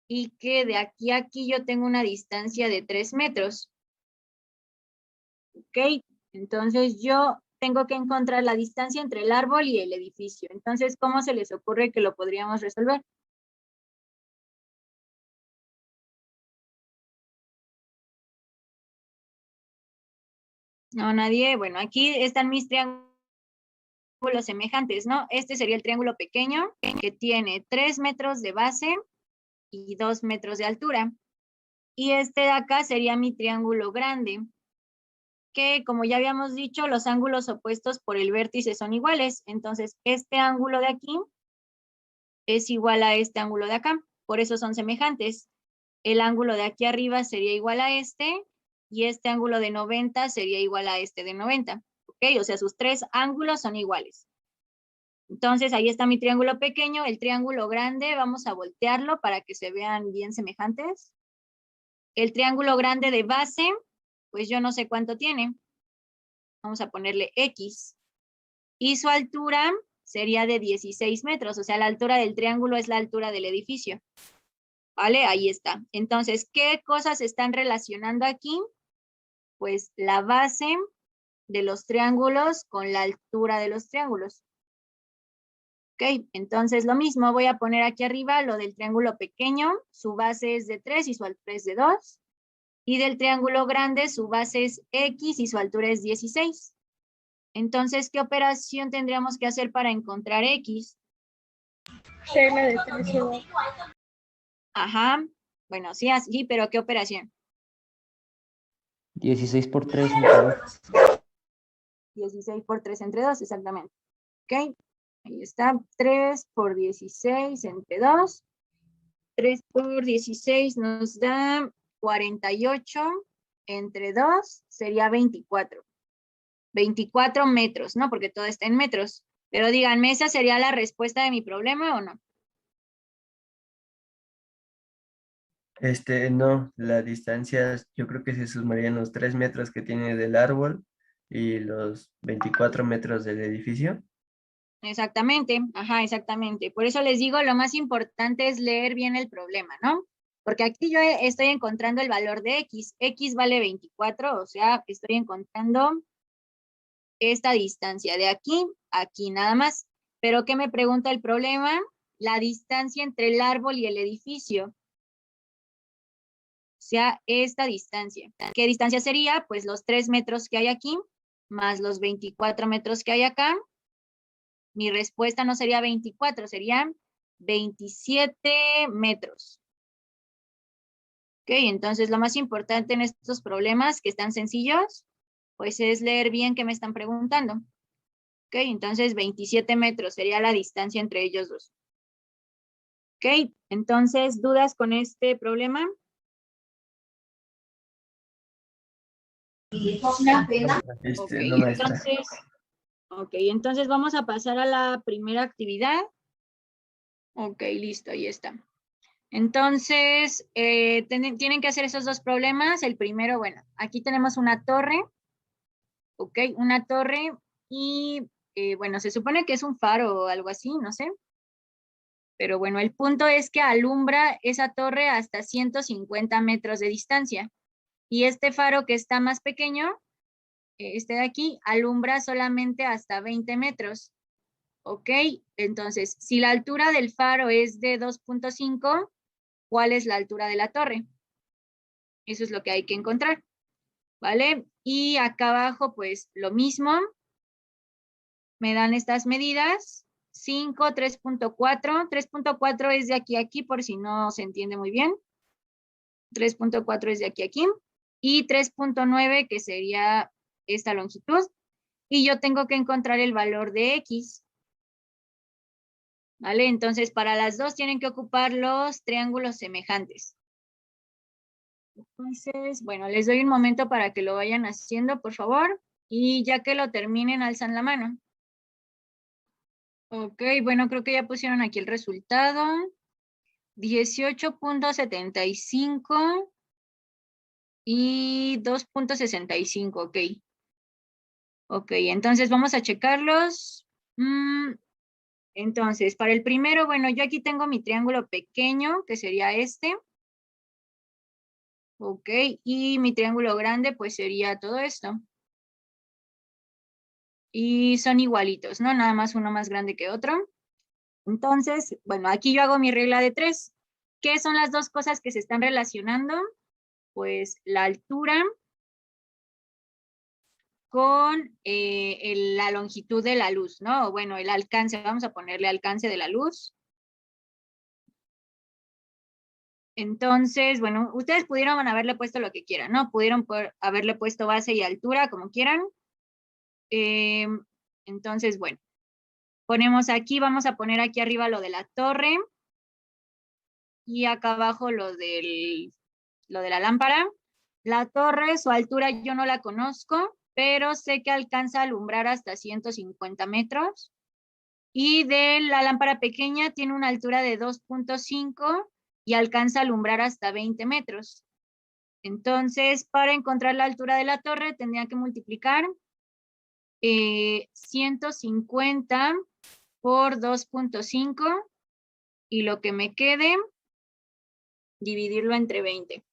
y que de aquí a aquí yo tengo una distancia de 3 metros. Ok, entonces yo tengo que encontrar la distancia entre el árbol y el edificio. Entonces, ¿cómo se les ocurre que lo podríamos resolver? No, nadie. Bueno, aquí están mis triángulos semejantes, ¿no? Este sería el triángulo pequeño, que tiene 3 metros de base y 2 metros de altura. Y este de acá sería mi triángulo grande, que como ya habíamos dicho, los ángulos opuestos por el vértice son iguales. Entonces, este ángulo de aquí es igual a este ángulo de acá. Por eso son semejantes. El ángulo de aquí arriba sería igual a este y este ángulo de 90 sería igual a este de 90. ¿Ok? O sea, sus tres ángulos son iguales. Entonces, ahí está mi triángulo pequeño. El triángulo grande, vamos a voltearlo para que se vean bien semejantes. El triángulo grande de base, pues yo no sé cuánto tiene. Vamos a ponerle X. Y su altura sería de 16 metros. O sea, la altura del triángulo es la altura del edificio. ¿Vale? Ahí está. Entonces, ¿qué cosas están relacionando aquí? Pues la base de los triángulos con la altura de los triángulos. Ok, entonces lo mismo, voy a poner aquí arriba lo del triángulo pequeño, su base es de 3 y su altura es de 2. Y del triángulo grande, su base es X y su altura es 16. Entonces, ¿qué operación tendríamos que hacer para encontrar X? Regla de 3 igual. Ajá, bueno, sí, así, pero ¿qué operación? 16 por 3 entre 2. 16 por 3 entre 2, exactamente. Ok, ahí está, 3 por 16 entre 2. 3 por 16 nos da 48 entre 2, sería 24. 24 metros, ¿no? Porque todo está en metros. Pero díganme, ¿esa sería la respuesta de mi problema o no? No, la distancia yo creo que se sumarían los 3 metros que tiene del árbol y los 24 metros del edificio. Exactamente, ajá, exactamente. Por eso les digo, lo más importante es leer bien el problema, ¿no? Porque aquí yo estoy encontrando el valor de X. X vale 24, o sea, estoy encontrando esta distancia de aquí a aquí nada más. Pero ¿qué me pregunta el problema? La distancia entre el árbol y el edificio. O sea, esta distancia. ¿Qué distancia sería? Pues los 3 metros que hay aquí, más los 24 metros que hay acá. Mi respuesta no sería 24, serían 27 metros. Ok, entonces lo más importante en estos problemas que están sencillos, pues es leer bien qué me están preguntando. Ok, entonces 27 metros sería la distancia entre ellos dos. Ok, entonces, ¿dudas con este problema? Ok, No, maestra. entonces vamos a pasar a la primera actividad. Ok, listo, ahí está. Entonces, tienen que hacer esos dos problemas. El primero, bueno, aquí tenemos una torre, ok, una torre y, bueno, se supone que es un faro o algo así, no sé. Pero bueno, el punto es que alumbra esa torre hasta 150 metros de distancia. Y este faro que está más pequeño, este de aquí, alumbra solamente hasta 20 metros. Ok, entonces, si la altura del faro es de 2.5, ¿cuál es la altura de la torre? Eso es lo que hay que encontrar, ¿vale? Y acá abajo, pues, lo mismo. Me dan estas medidas. 5, 3.4. 3.4 es de aquí a aquí, por si no se entiende muy bien. 3.4 es de aquí a aquí. Y 3.9, que sería esta longitud. Y yo tengo que encontrar el valor de X. ¿Vale? Entonces, para las dos tienen que ocupar los triángulos semejantes. Entonces, bueno, les doy un momento para que lo vayan haciendo, por favor. Y ya que lo terminen, alzan la mano. Ok, bueno, creo que ya pusieron aquí el resultado. 18.75 y 2.65, ok. Ok, entonces vamos a checarlos. Entonces, para el primero, bueno, yo aquí tengo mi triángulo pequeño, que sería este. Ok, y mi triángulo grande, pues sería todo esto. Y son igualitos, ¿no? Nada más uno más grande que otro. Entonces, bueno, aquí yo hago mi regla de 3. ¿Qué son las dos cosas que se están relacionando? Pues la altura con la longitud de la luz, ¿no? Bueno, el alcance, vamos a ponerle alcance de la luz. Entonces, bueno, ustedes pudieron haberle puesto lo que quieran, ¿no? Pudieron haberle puesto base y altura, como quieran. Entonces, bueno, ponemos aquí, vamos a poner aquí arriba lo de la torre y acá abajo lo de la lámpara. La torre, su altura yo no la conozco, pero sé que alcanza a alumbrar hasta 150 metros. Y de la lámpara pequeña tiene una altura de 2.5 y alcanza a alumbrar hasta 20 metros. Entonces, para encontrar la altura de la torre, tendría que multiplicar 150 por 2.5 y lo que me quede, dividirlo entre 20.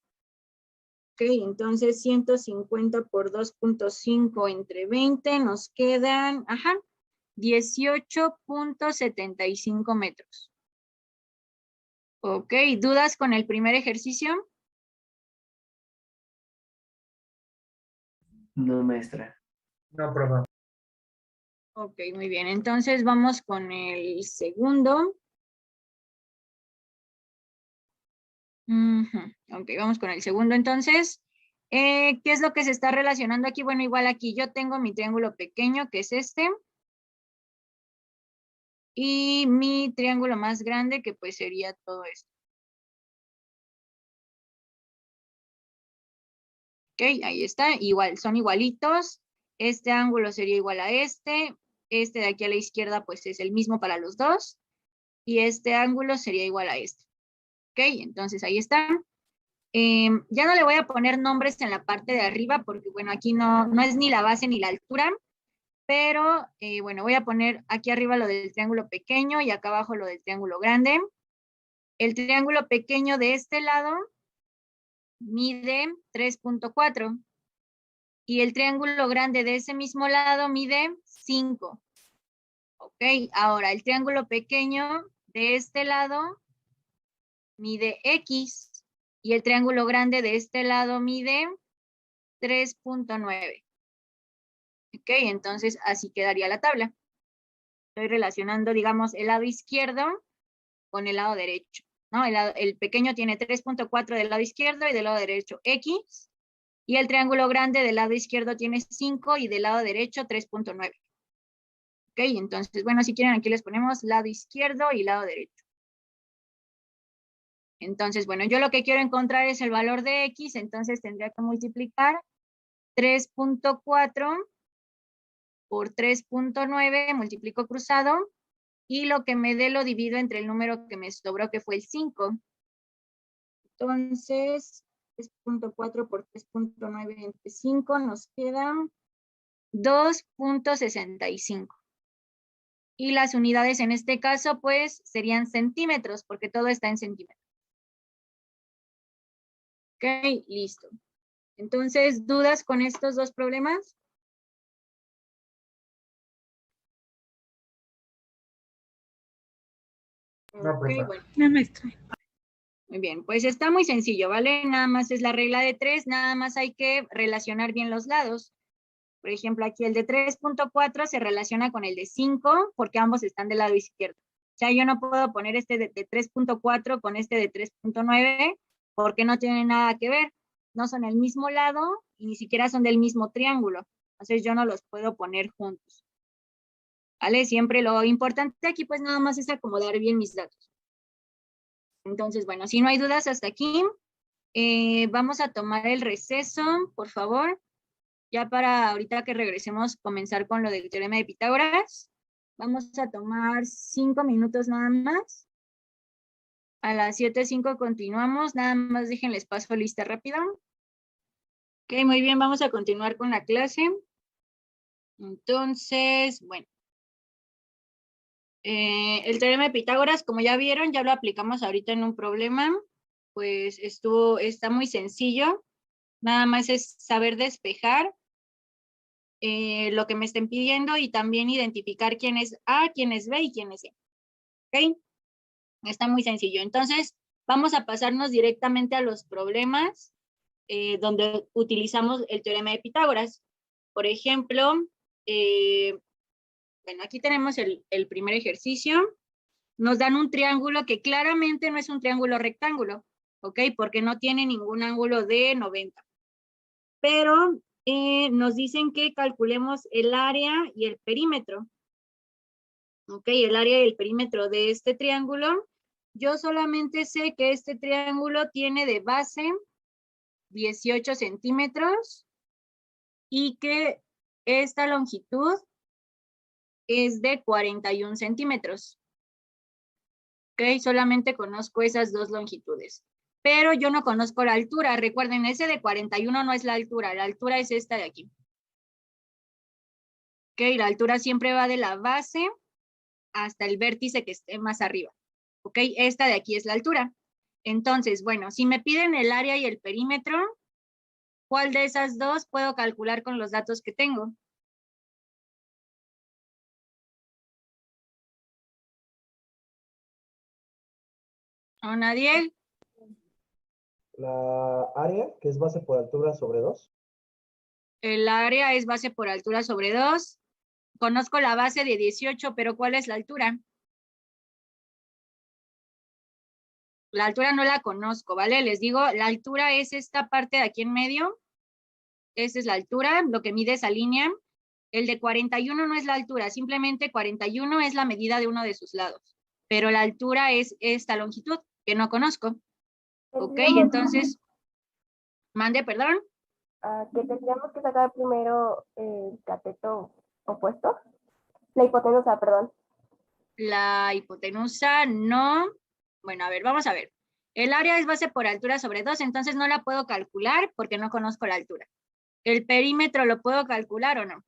Ok, entonces 150 por 2.5 entre 20 nos quedan, 18.75 metros. Ok, ¿dudas con el primer ejercicio? No, maestra. No, profe. Ok, muy bien. Entonces vamos con el segundo. Ok, vamos con el segundo entonces. ¿Qué es lo que se está relacionando aquí? Bueno, igual aquí yo tengo mi triángulo pequeño, que es este. Y mi triángulo más grande, que pues sería todo esto. Ok, ahí está. Igual, son igualitos. Este ángulo sería igual a este. Este de aquí a la izquierda pues es el mismo para los dos. Y este ángulo sería igual a este. Ok, entonces ahí está. Ya no le voy a poner nombres en la parte de arriba porque, bueno, aquí no es ni la base ni la altura, pero, bueno, voy a poner aquí arriba lo del triángulo pequeño y acá abajo lo del triángulo grande. El triángulo pequeño de este lado mide 3.4 y el triángulo grande de ese mismo lado mide 5. Ok, ahora el triángulo pequeño de este lado mide X y el triángulo grande de este lado mide 3.9. Ok, entonces así quedaría la tabla. Estoy relacionando, digamos, el lado izquierdo con el lado derecho, ¿no? El pequeño tiene 3.4 del lado izquierdo y del lado derecho X, y el triángulo grande del lado izquierdo tiene 5 y del lado derecho 3.9. Ok, entonces, bueno, si quieren aquí les ponemos lado izquierdo y lado derecho. Entonces, bueno, yo lo que quiero encontrar es el valor de X, entonces tendría que multiplicar 3.4 por 3.9, multiplico cruzado, y lo que me dé lo divido entre el número que me sobró, que fue el 5. Entonces, 3.4 por 3.9 entre 5 nos quedan 2.65. Y las unidades en este caso, pues, serían centímetros, porque todo está en centímetros. Ok, listo. Entonces, ¿dudas con estos dos problemas? No, Ok, profe. bueno. No, maestra. Muy bien, pues está muy sencillo, ¿vale? Nada más es la regla de 3, nada más hay que relacionar bien los lados. Por ejemplo, aquí el de 3.4 se relaciona con el de 5 porque ambos están del lado izquierdo. O sea, yo no puedo poner este de 3.4 con este de 3.9 porque no tienen nada que ver. No son el mismo lado y ni siquiera son del mismo triángulo. Entonces yo no los puedo poner juntos. ¿Vale? Siempre lo importante aquí pues nada más es acomodar bien mis datos. Entonces, bueno, si no hay dudas hasta aquí, vamos a tomar el receso, por favor. Ya para ahorita que regresemos, comenzar con lo del teorema de Pitágoras. Vamos a tomar 5 minutos nada más. A las 7:05 continuamos. Nada más déjenles paso lista rápida. Ok, muy bien, vamos a continuar con la clase. Entonces, bueno. El teorema de Pitágoras, como ya vieron, ya lo aplicamos ahorita en un problema. Pues está muy sencillo. Nada más es saber despejar lo que me estén pidiendo y también identificar quién es A, quién es B y quién es C. ¿Ok? Está muy sencillo. Entonces, vamos a pasarnos directamente a los problemas donde utilizamos el teorema de Pitágoras. Por ejemplo, bueno, aquí tenemos el primer ejercicio. Nos dan un triángulo que claramente no es un triángulo rectángulo, ¿ok? Porque no tiene ningún ángulo de 90. Pero nos dicen que calculemos el área y el perímetro. Ok, el área y el perímetro de este triángulo. Yo solamente sé que este triángulo tiene de base 18 centímetros y que esta longitud es de 41 centímetros. Ok, solamente conozco esas dos longitudes. Pero yo no conozco la altura. Recuerden, ese de 41 no es la altura es esta de aquí. Ok, la altura siempre va de la base hasta el vértice que esté más arriba. Ok, esta de aquí es la altura. Entonces, bueno, si me piden el área y el perímetro, ¿cuál de esas dos puedo calcular con los datos que tengo? ¿O nadie? La área, que es base por altura sobre 2. El área es base por altura sobre 2. Conozco la base de 18, pero ¿cuál es la altura? La altura no la conozco, ¿vale? Les digo, la altura es esta parte de aquí en medio. Esa es la altura, lo que mide esa línea. El de 41 no es la altura, simplemente 41 es la medida de uno de sus lados. Pero la altura es esta longitud, que no conozco. Ok, entonces, mande, perdón. Que tendríamos que sacar primero el cateto opuesto, la hipotenusa, perdón. La hipotenusa no. Bueno, a ver, vamos a ver. El área es base por altura sobre 2, entonces no la puedo calcular porque no conozco la altura. ¿El perímetro lo puedo calcular o no?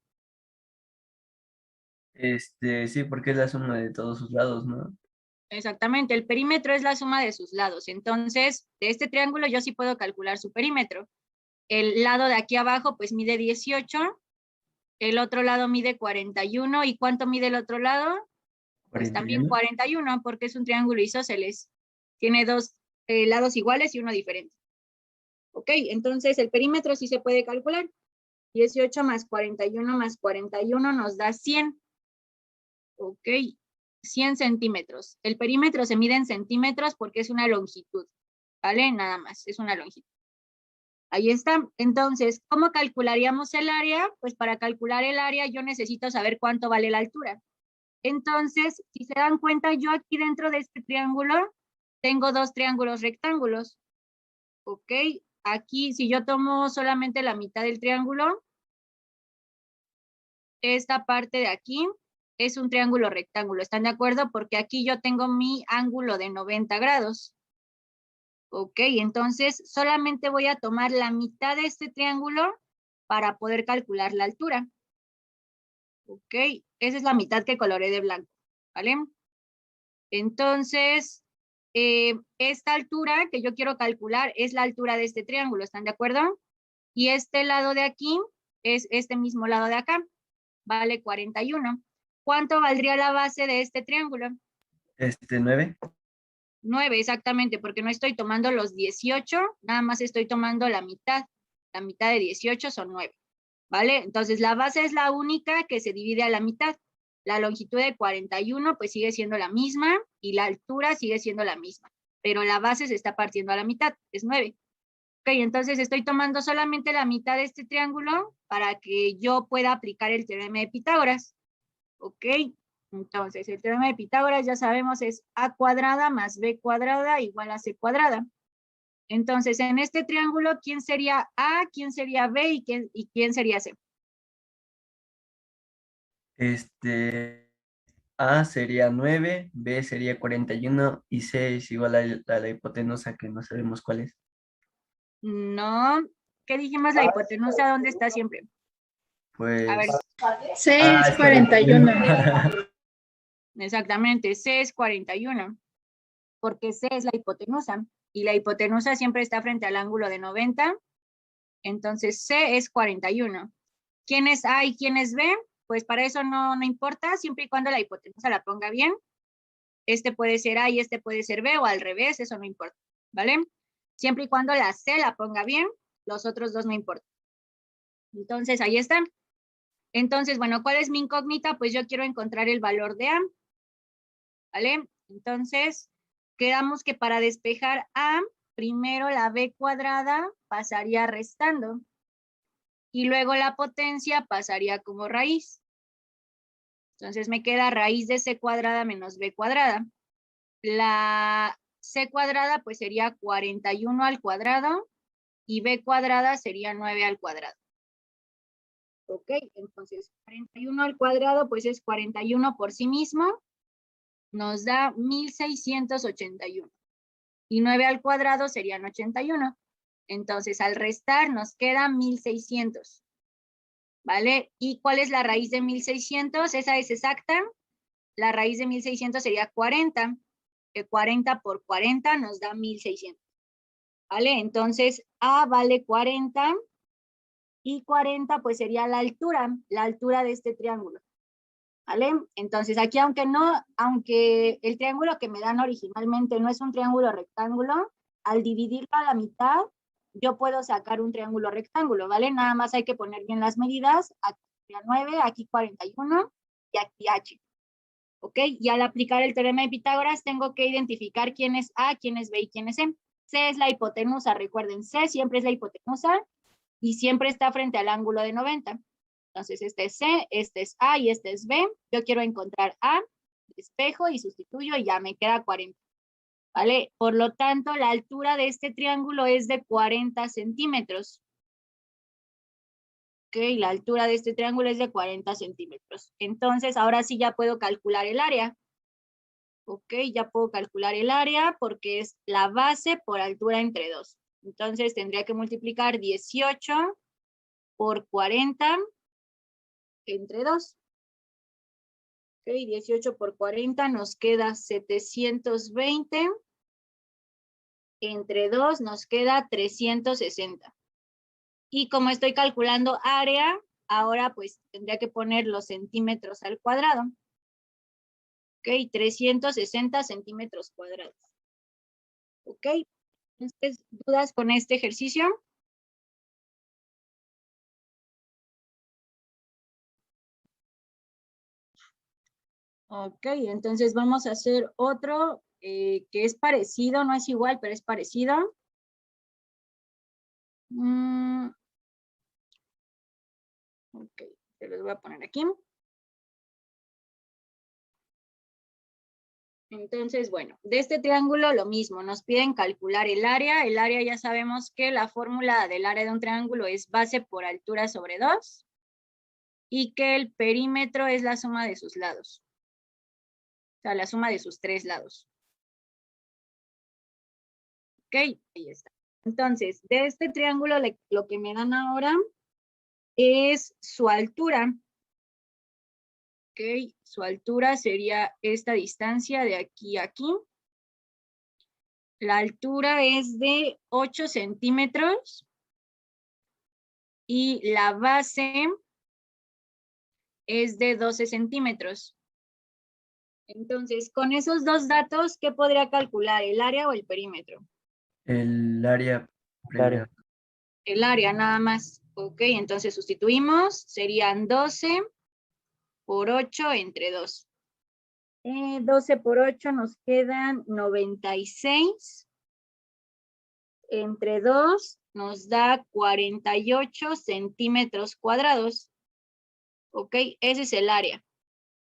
Sí, porque es la suma de todos sus lados, ¿no? Exactamente, el perímetro es la suma de sus lados. Entonces, de este triángulo yo sí puedo calcular su perímetro. El lado de aquí abajo pues mide 18, el otro lado mide 41. ¿Y cuánto mide el otro lado? Pues también 41. 41, porque es un triángulo isósceles. Tiene dos lados iguales y uno diferente. Ok, entonces el perímetro sí se puede calcular. 18 más 41 más 41 nos da 100. Ok, 100 centímetros. El perímetro se mide en centímetros porque es una longitud, ¿vale? Nada más, es una longitud. Ahí está. Entonces, ¿cómo calcularíamos el área? Pues para calcular el área yo necesito saber cuánto vale la altura. Entonces, si se dan cuenta, yo aquí dentro de este triángulo tengo dos triángulos rectángulos. Ok, aquí si yo tomo solamente la mitad del triángulo, esta parte de aquí es un triángulo rectángulo. ¿Están de acuerdo? Porque aquí yo tengo mi ángulo de 90 grados. Ok, entonces solamente voy a tomar la mitad de este triángulo para poder calcular la altura. Ok, esa es la mitad que coloré de blanco, ¿vale? Entonces, esta altura que yo quiero calcular es la altura de este triángulo, ¿están de acuerdo? Y este lado de aquí es este mismo lado de acá, vale 41. ¿Cuánto valdría la base de este triángulo? 9. 9, exactamente, porque no estoy tomando los 18, nada más estoy tomando la mitad. La mitad de 18 son 9, ¿vale? Entonces, la base es la única que se divide a la mitad. La longitud de 41, pues sigue siendo la misma, y la altura sigue siendo la misma, pero la base se está partiendo a la mitad, es 9. Ok, entonces estoy tomando solamente la mitad de este triángulo para que yo pueda aplicar el teorema de Pitágoras. Ok, entonces el teorema de Pitágoras ya sabemos es a cuadrada más b cuadrada igual a c cuadrada. Entonces en este triángulo, ¿quién sería A, quién sería B y quién sería C? A sería 9, B sería 41 y C es igual a la hipotenusa que no sabemos cuál es. No, ¿qué dijimos? La hipotenusa, ¿dónde está siempre? A ver, Pues... C es es 41. exactamente, C es 41, porque C es la hipotenusa, y la hipotenusa siempre está frente al ángulo de 90, entonces C es 41. ¿Quién es A y quién es B? Pues para eso no importa, siempre y cuando la hipotenusa la ponga bien. Este puede ser A y este puede ser B, o al revés, eso no importa, ¿vale? Siempre y cuando la C la ponga bien, los otros dos no importan. Entonces, ahí están. Entonces, bueno, ¿cuál es mi incógnita? Pues yo quiero encontrar el valor de A, ¿vale? Entonces, quedamos que para despejar A, primero la B cuadrada pasaría restando, y luego la potencia pasaría como raíz. Entonces me queda raíz de C cuadrada menos B cuadrada. La C cuadrada pues sería 41 al cuadrado y B cuadrada sería 9 al cuadrado. Ok, entonces 41 al cuadrado pues es 41 por sí mismo, nos da 1681. Y 9 al cuadrado serían 81. Entonces al restar nos queda 1600. ¿Vale? ¿Y cuál es la raíz de 1600? Esa es exacta. La raíz de 1600 sería 40. Que 40 por 40 nos da 1600. ¿Vale? Entonces A vale 40 y 40 pues sería la altura de este triángulo. ¿Vale? Entonces aquí aunque el triángulo que me dan originalmente no es un triángulo rectángulo, al dividirlo a la mitad, yo puedo sacar un triángulo rectángulo, ¿vale? Nada más hay que poner bien las medidas, aquí 9, aquí 41 y aquí H. ¿Ok? Y al aplicar el teorema de Pitágoras tengo que identificar quién es A, quién es B y quién es C. C es la hipotenusa, recuerden, C siempre es la hipotenusa y siempre está frente al ángulo de 90. Entonces, este es C, este es A y este es B. Yo quiero encontrar A, despejo y sustituyo y ya me queda 40. ¿Vale? Por lo tanto, la altura de este triángulo es de 40 centímetros. Ok, la altura de este triángulo es de 40 centímetros. Entonces, ahora sí ya puedo calcular el área. Ok, ya puedo calcular el área porque es la base por altura entre 2. Entonces tendría que multiplicar 18 por 40 entre 2. Ok, 18 por 40 nos queda 720. Entre 2 nos queda 360. Y como estoy calculando área, ahora pues tendría que poner los centímetros al cuadrado. Ok, 360 centímetros cuadrados. Ok, entonces, ¿dudas con este ejercicio? Ok, entonces vamos a hacer otro que es parecido, no es igual, pero es parecido. Ok, se los voy a poner aquí. Entonces, bueno, de este triángulo lo mismo, nos piden calcular el área. El área ya sabemos que la fórmula del área de un triángulo es base por altura sobre 2 y que el perímetro es la suma de sus lados. O sea, la suma de sus 3 lados. Ok, ahí está. Entonces, de este triángulo lo que me dan ahora es su altura. Ok, su altura sería esta distancia de aquí a aquí. La altura es de 8 centímetros y la base es de 12 centímetros. Entonces, con esos dos datos, ¿qué podría calcular? ¿El área o el perímetro? El área primero. El área nada más. Ok, entonces sustituimos. Serían 12 por 8 entre 2. 12 por 8 nos quedan 96. Entre 2 nos da 48 centímetros cuadrados. Ok, ese es el área.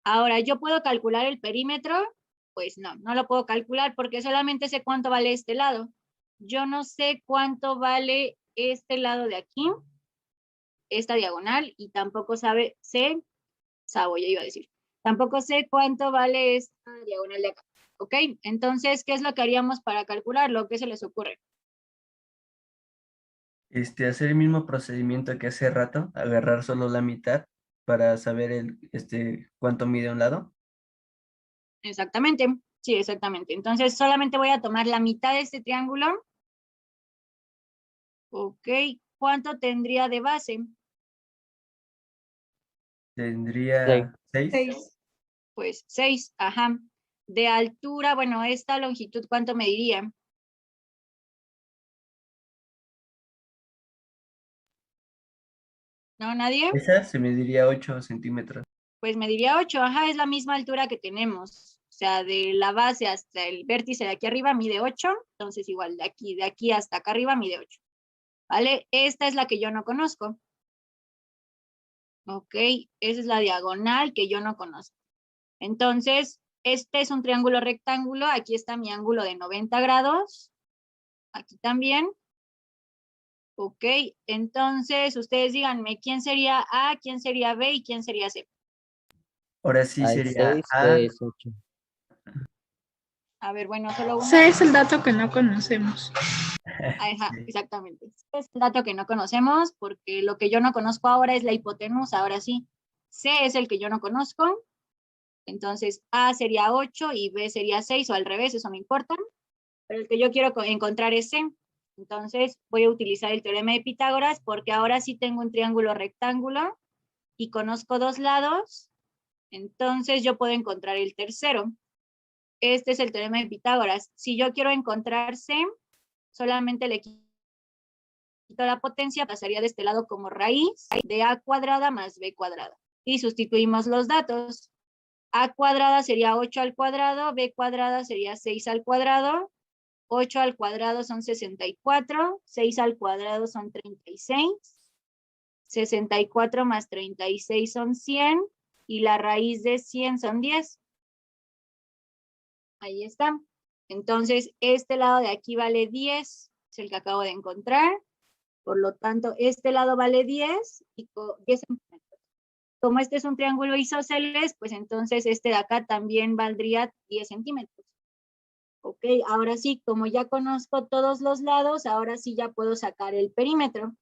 Ahora, ¿yo puedo calcular el perímetro? Pues no, no lo puedo calcular porque solamente sé cuánto vale este lado. Yo no sé cuánto vale este lado de aquí, esta diagonal, y tampoco sé, ya iba a decir, tampoco sé cuánto vale esta diagonal de acá. ¿Ok? Entonces, ¿qué es lo que haríamos para calcularlo? ¿Qué se les ocurre? Hacer el mismo procedimiento que hace rato, agarrar solo la mitad para saber cuánto mide un lado. Exactamente, sí, exactamente. Entonces, solamente voy a tomar la mitad de este triángulo. Ok, ¿cuánto tendría de base? Tendría 6. 6. Pues 6, ajá. De altura, bueno, esta longitud, ¿cuánto mediría? ¿No, nadie? Esa se mediría 8 centímetros. Pues mediría 8, ajá, es la misma altura que tenemos. O sea, de la base hasta el vértice de aquí arriba mide 8, entonces igual de aquí hasta acá arriba mide 8. ¿Vale? Esta es la que yo no conozco. Ok, esa es la diagonal que yo no conozco. Entonces, este es un triángulo rectángulo, aquí está mi ángulo de 90 grados, aquí también. Ok, entonces ustedes díganme, ¿quién sería A, quién sería B y quién sería C? Ahora sí Hay sería 6, A. B es 8. A ver, bueno, solo uno. C es el dato que no conocemos. Ajá, Sí. exactamente. Es un dato que no conocemos porque lo que yo no conozco ahora es la hipotenusa, ahora sí. C es el que yo no conozco. Entonces, A sería 8 y B sería 6 o al revés, eso no importa. Pero el que yo quiero encontrar es C. Entonces, voy a utilizar el teorema de Pitágoras porque ahora sí tengo un triángulo rectángulo y conozco dos lados. Entonces, yo puedo encontrar el tercero. Este es el teorema de Pitágoras. Si yo quiero encontrar C, solamente le quito la potencia, pasaría de este lado como raíz de A cuadrada más B cuadrada. Y sustituimos los datos. A cuadrada sería 8 al cuadrado, B cuadrada sería 6 al cuadrado, 8 al cuadrado son 64, 6 al cuadrado son 36, 64 más 36 son 100 y la raíz de 100 son 10. Ahí está. Entonces, este lado de aquí vale 10, es el que acabo de encontrar. Por lo tanto, este lado vale 10 y 10 centímetros. como este es un triángulo isósceles, pues entonces este de acá también valdría 10 centímetros. Ok, ahora sí, como ya conozco todos los lados, ahora sí ya puedo sacar el perímetro.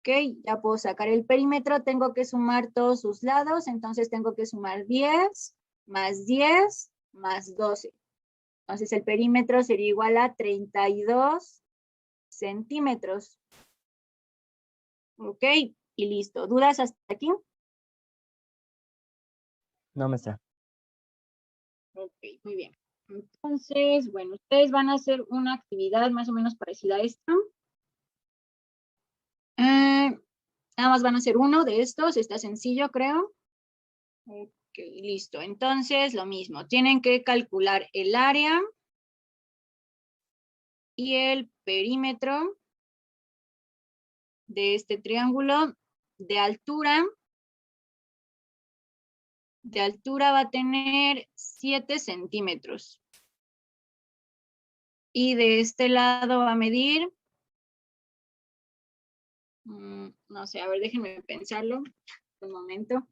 Ok, ya puedo sacar el perímetro, tengo que sumar todos sus lados, entonces tengo que sumar 10 más 12. Entonces el perímetro sería igual a 32 centímetros. Ok, y listo. ¿Dudas hasta aquí? No, maestra. Ok, muy bien. Entonces, bueno, ustedes van a hacer una actividad más o menos parecida a esta. Nada más van a hacer uno de estos, está sencillo, creo. Ok, listo. Entonces, lo mismo. Tienen que calcular el área y el perímetro de este triángulo. De altura va a tener 7 centímetros. Y de este lado va a medir, no sé, a ver, déjenme pensarlo un momento,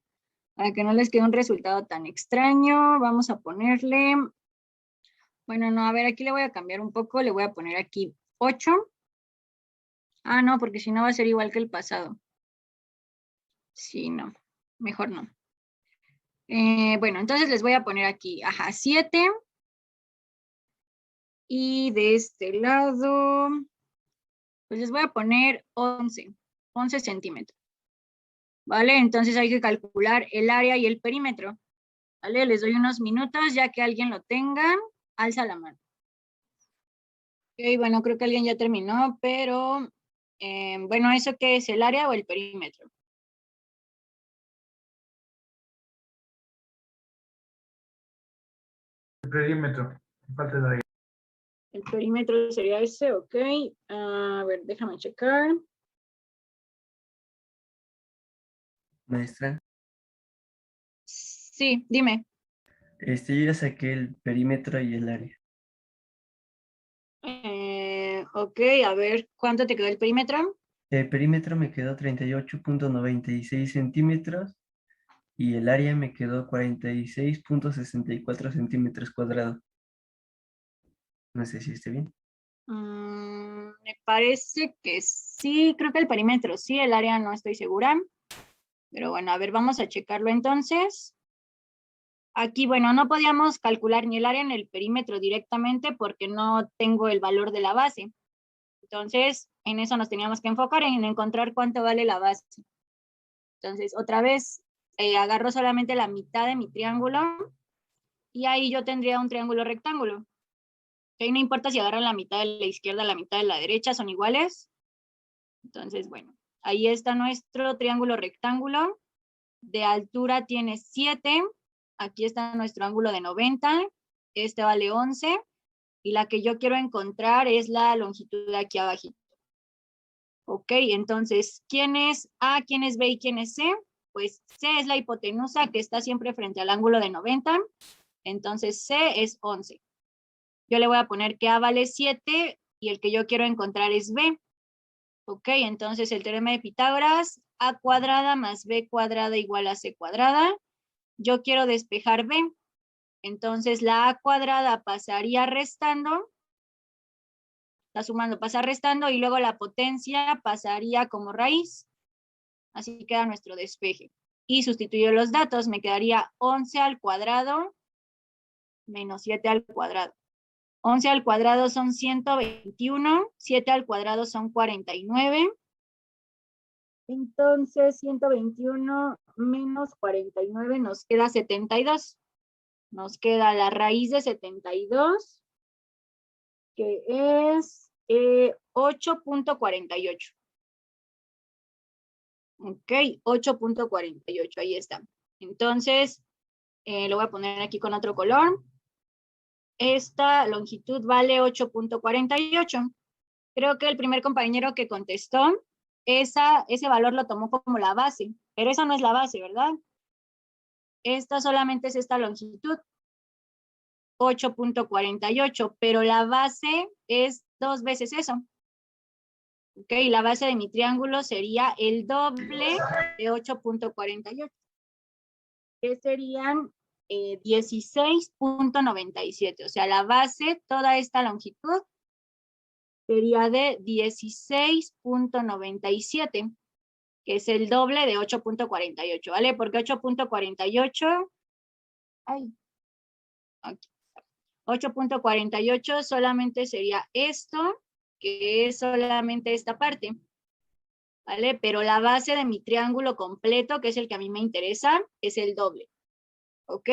para que no les quede un resultado tan extraño. Vamos a ponerle, bueno, no, a ver, aquí le voy a cambiar un poco, le voy a poner aquí 8. Ah, no, porque si no va a ser igual que el pasado. Sí, no, mejor no. Bueno, entonces les voy a poner aquí, 7. Y de este lado, pues les voy a poner 11 centímetros. ¿Vale? Entonces hay que calcular el área y el perímetro. ¿Vale? Les doy unos minutos, ya que alguien lo tenga, alza la mano. Ok, bueno, creo que alguien ya terminó, pero, bueno, ¿eso qué es, el área o el perímetro? El perímetro. Falta de ahí. El perímetro sería ese, ok. A ver, déjame checar. Maestra, Sí, dime. yo ya saqué el perímetro y el área. Ok, a ver, ¿cuánto te quedó el perímetro? El perímetro me quedó 38.96 centímetros y el área me quedó 46.64 centímetros cuadrados. No sé si esté bien. Me parece que sí, creo que el perímetro sí, el área no estoy segura. Pero bueno, a ver, vamos a checarlo entonces. Aquí, bueno, no podíamos calcular ni el área ni el perímetro directamente porque no tengo el valor de la base. Entonces, en eso nos teníamos que enfocar, en encontrar cuánto vale la base. Entonces, otra vez, agarro solamente la mitad de mi triángulo y ahí yo tendría un triángulo rectángulo. Okay, no importa si agarran la mitad de la izquierda, la mitad de la derecha, son iguales. Entonces, bueno, ahí está nuestro triángulo rectángulo. De altura tiene 7. Aquí está nuestro ángulo de 90. Este vale 11. Y la que yo quiero encontrar es la longitud de aquí abajito. Ok, entonces, ¿quién es A, quién es B y quién es C? Pues C es la hipotenusa que está siempre frente al ángulo de 90. Entonces C es 11. Yo le voy a poner que A vale 7 y el que yo quiero encontrar es B. Ok, entonces el teorema de Pitágoras, A cuadrada más B cuadrada igual a C cuadrada. Yo quiero despejar B. Entonces la A cuadrada pasaría restando, está sumando, pasa restando, y luego la potencia pasaría como raíz. Así queda nuestro despeje. Y sustituyo los datos, me quedaría 11 al cuadrado menos 7 al cuadrado. 11 al cuadrado son 121, 7 al cuadrado son 49. Entonces, 121 menos 49 nos queda 72. Nos queda la raíz de 72, que es 8.48. Ok, 8.48, ahí está. Entonces, lo voy a poner aquí con otro color. Esta longitud vale 8.48. Creo que el primer compañero que contestó, ese valor lo tomó como la base, pero esa no es la base, ¿verdad? Esta solamente es esta longitud, 8.48, pero la base es 2 veces eso. Ok, la base de mi triángulo sería el doble de 8.48. Que serían 16.97. O sea, la base, toda esta longitud, sería de 16.97, que es el doble de 8.48, ¿vale? Porque 8.48, ay, aquí, 8.48 solamente sería esto, que es solamente esta parte, ¿vale? Pero la base de mi triángulo completo, que es el que a mí me interesa, es el doble, ¿ok?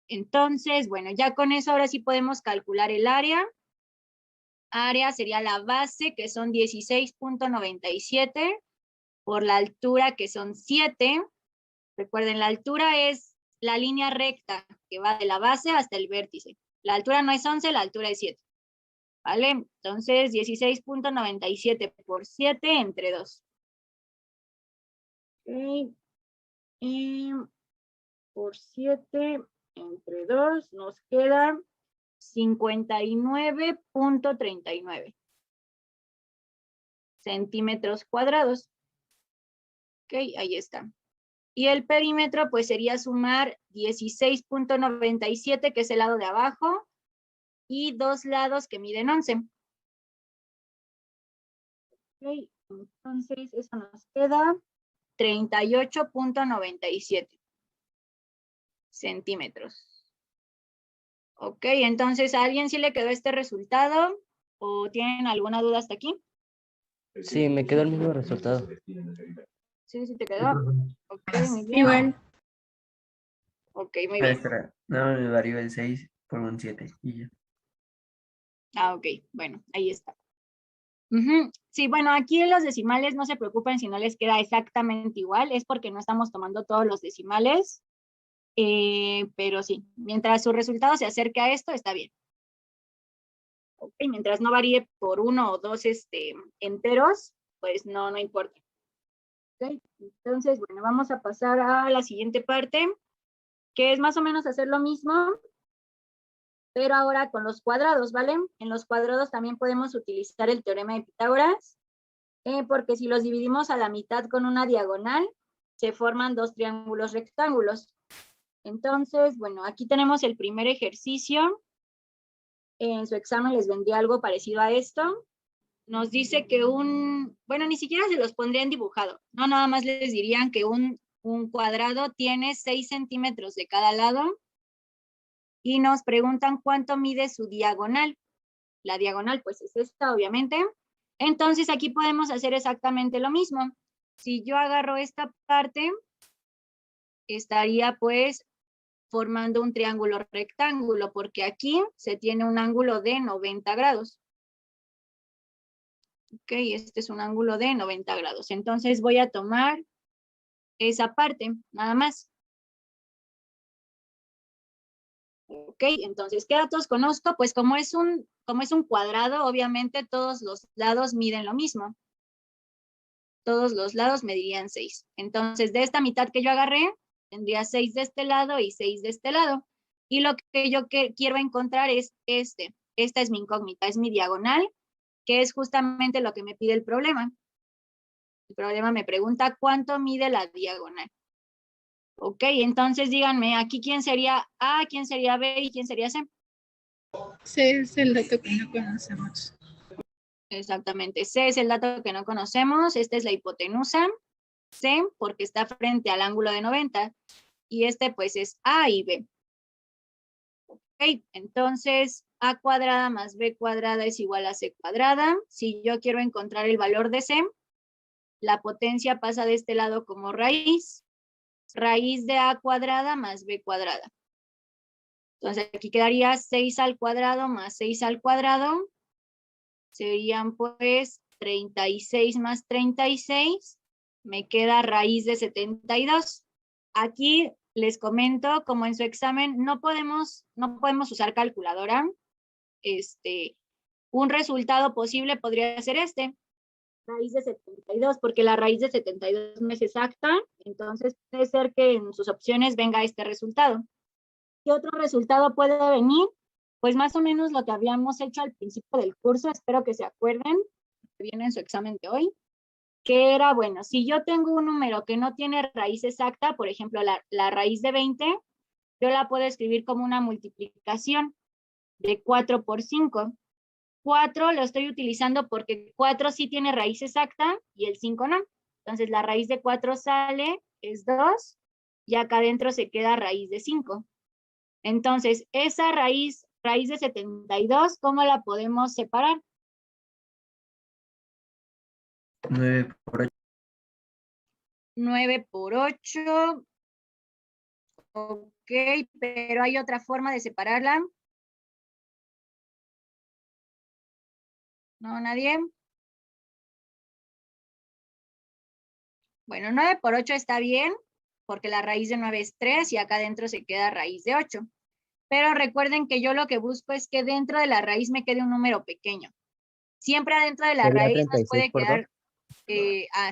Entonces, bueno, ya con eso ahora sí podemos calcular el área. Área sería la base, que son 16.97, por la altura, que son 7. Recuerden, la altura es la línea recta que va de la base hasta el vértice. La altura no es 11, la altura es 7. ¿Vale? Entonces, 16.97 por 7 entre 2. Okay. Por 7 entre 2 nos queda 59.39 centímetros cuadrados. Ok, ahí está. Y el perímetro pues sería sumar 16.97, que es el lado de abajo, y dos lados que miden 11. Ok, entonces eso nos queda 38.97 centímetros. Ok, entonces ¿a alguien sí le quedó este resultado? ¿O tienen alguna duda hasta aquí? Sí, me quedó el mismo resultado. Sí, sí te quedó. Ok, muy bien. Igual. Ok, muy bien. Espera, no me varió el 6 por un 7 y ya. Ah, ok, bueno, ahí está. Sí, bueno, aquí en los decimales no se preocupen si no les queda exactamente igual, es porque no estamos tomando todos los decimales, pero sí, mientras su resultado se acerque a esto, está bien. Ok, mientras no varíe por 1 o 2 enteros, pues no importa. Ok, entonces, bueno, vamos a pasar a la siguiente parte, que es más o menos hacer lo mismo, pero ahora con los cuadrados, ¿vale? En los cuadrados también podemos utilizar el teorema de Pitágoras, porque si los dividimos a la mitad con una diagonal, se forman dos triángulos rectángulos. Entonces, bueno, aquí tenemos el primer ejercicio. En su examen les vendría algo parecido a esto. Nos dice que bueno, ni siquiera se los pondrían dibujado, no, nada más les dirían que un cuadrado tiene 6 centímetros de cada lado y nos preguntan cuánto mide su diagonal. La diagonal, pues es esta, obviamente. Entonces, aquí podemos hacer exactamente lo mismo. Si yo agarro esta parte, estaría pues formando un triángulo rectángulo, porque aquí se tiene un ángulo de 90 grados. Ok, este es un ángulo de 90 grados. Entonces voy a tomar esa parte, nada más. Ok, entonces, ¿qué datos conozco? Pues como es un cuadrado, obviamente todos los lados miden lo mismo. Todos los lados medirían 6. Entonces, de esta mitad que yo agarré, tendría 6 de este lado y 6 de este lado. Y lo que yo quiero encontrar es este. Esta es mi incógnita, es mi diagonal, que es justamente lo que me pide el problema. El problema me pregunta cuánto mide la diagonal. Ok, entonces díganme, aquí quién sería A, quién sería B y quién sería C. C es el dato que no conocemos. Exactamente, C es el dato que no conocemos, esta es la hipotenusa, C porque está frente al ángulo de 90 y este pues es A y B. Ok, entonces A cuadrada más B cuadrada es igual a C cuadrada. Si yo quiero encontrar el valor de C, la potencia pasa de este lado como raíz de A cuadrada más B cuadrada. Entonces aquí quedaría 6 al cuadrado más 6 al cuadrado. Serían pues 36 más 36. Me queda raíz de 72. Aquí les comento, como en su examen no podemos usar calculadora. Un resultado posible podría ser raíz de 72, porque la raíz de 72 no es exacta, entonces puede ser que en sus opciones venga este resultado. ¿Qué otro resultado puede venir? Pues más o menos lo que habíamos hecho al principio del curso, espero que se acuerden. viene en su examen de hoy, que era, bueno, si yo tengo un número que no tiene raíz exacta, por ejemplo, la raíz de 20, yo la puedo escribir como una multiplicación de 4 por 5. 4 lo estoy utilizando porque 4 sí tiene raíz exacta y el 5 no. Entonces la raíz de 4 sale, es 2, y acá adentro se queda raíz de 5. Entonces, esa raíz de 72, ¿cómo la podemos separar? 9 por 8. 9 por 8. Ok, pero hay otra forma de separarla. ¿No, nadie? Bueno, 9 por 8 está bien, porque la raíz de 9 es 3 y acá adentro se queda raíz de 8. Pero recuerden que yo lo que busco es que dentro de la raíz me quede un número pequeño. Siempre adentro de la Sería raíz nos 36 puede por quedar...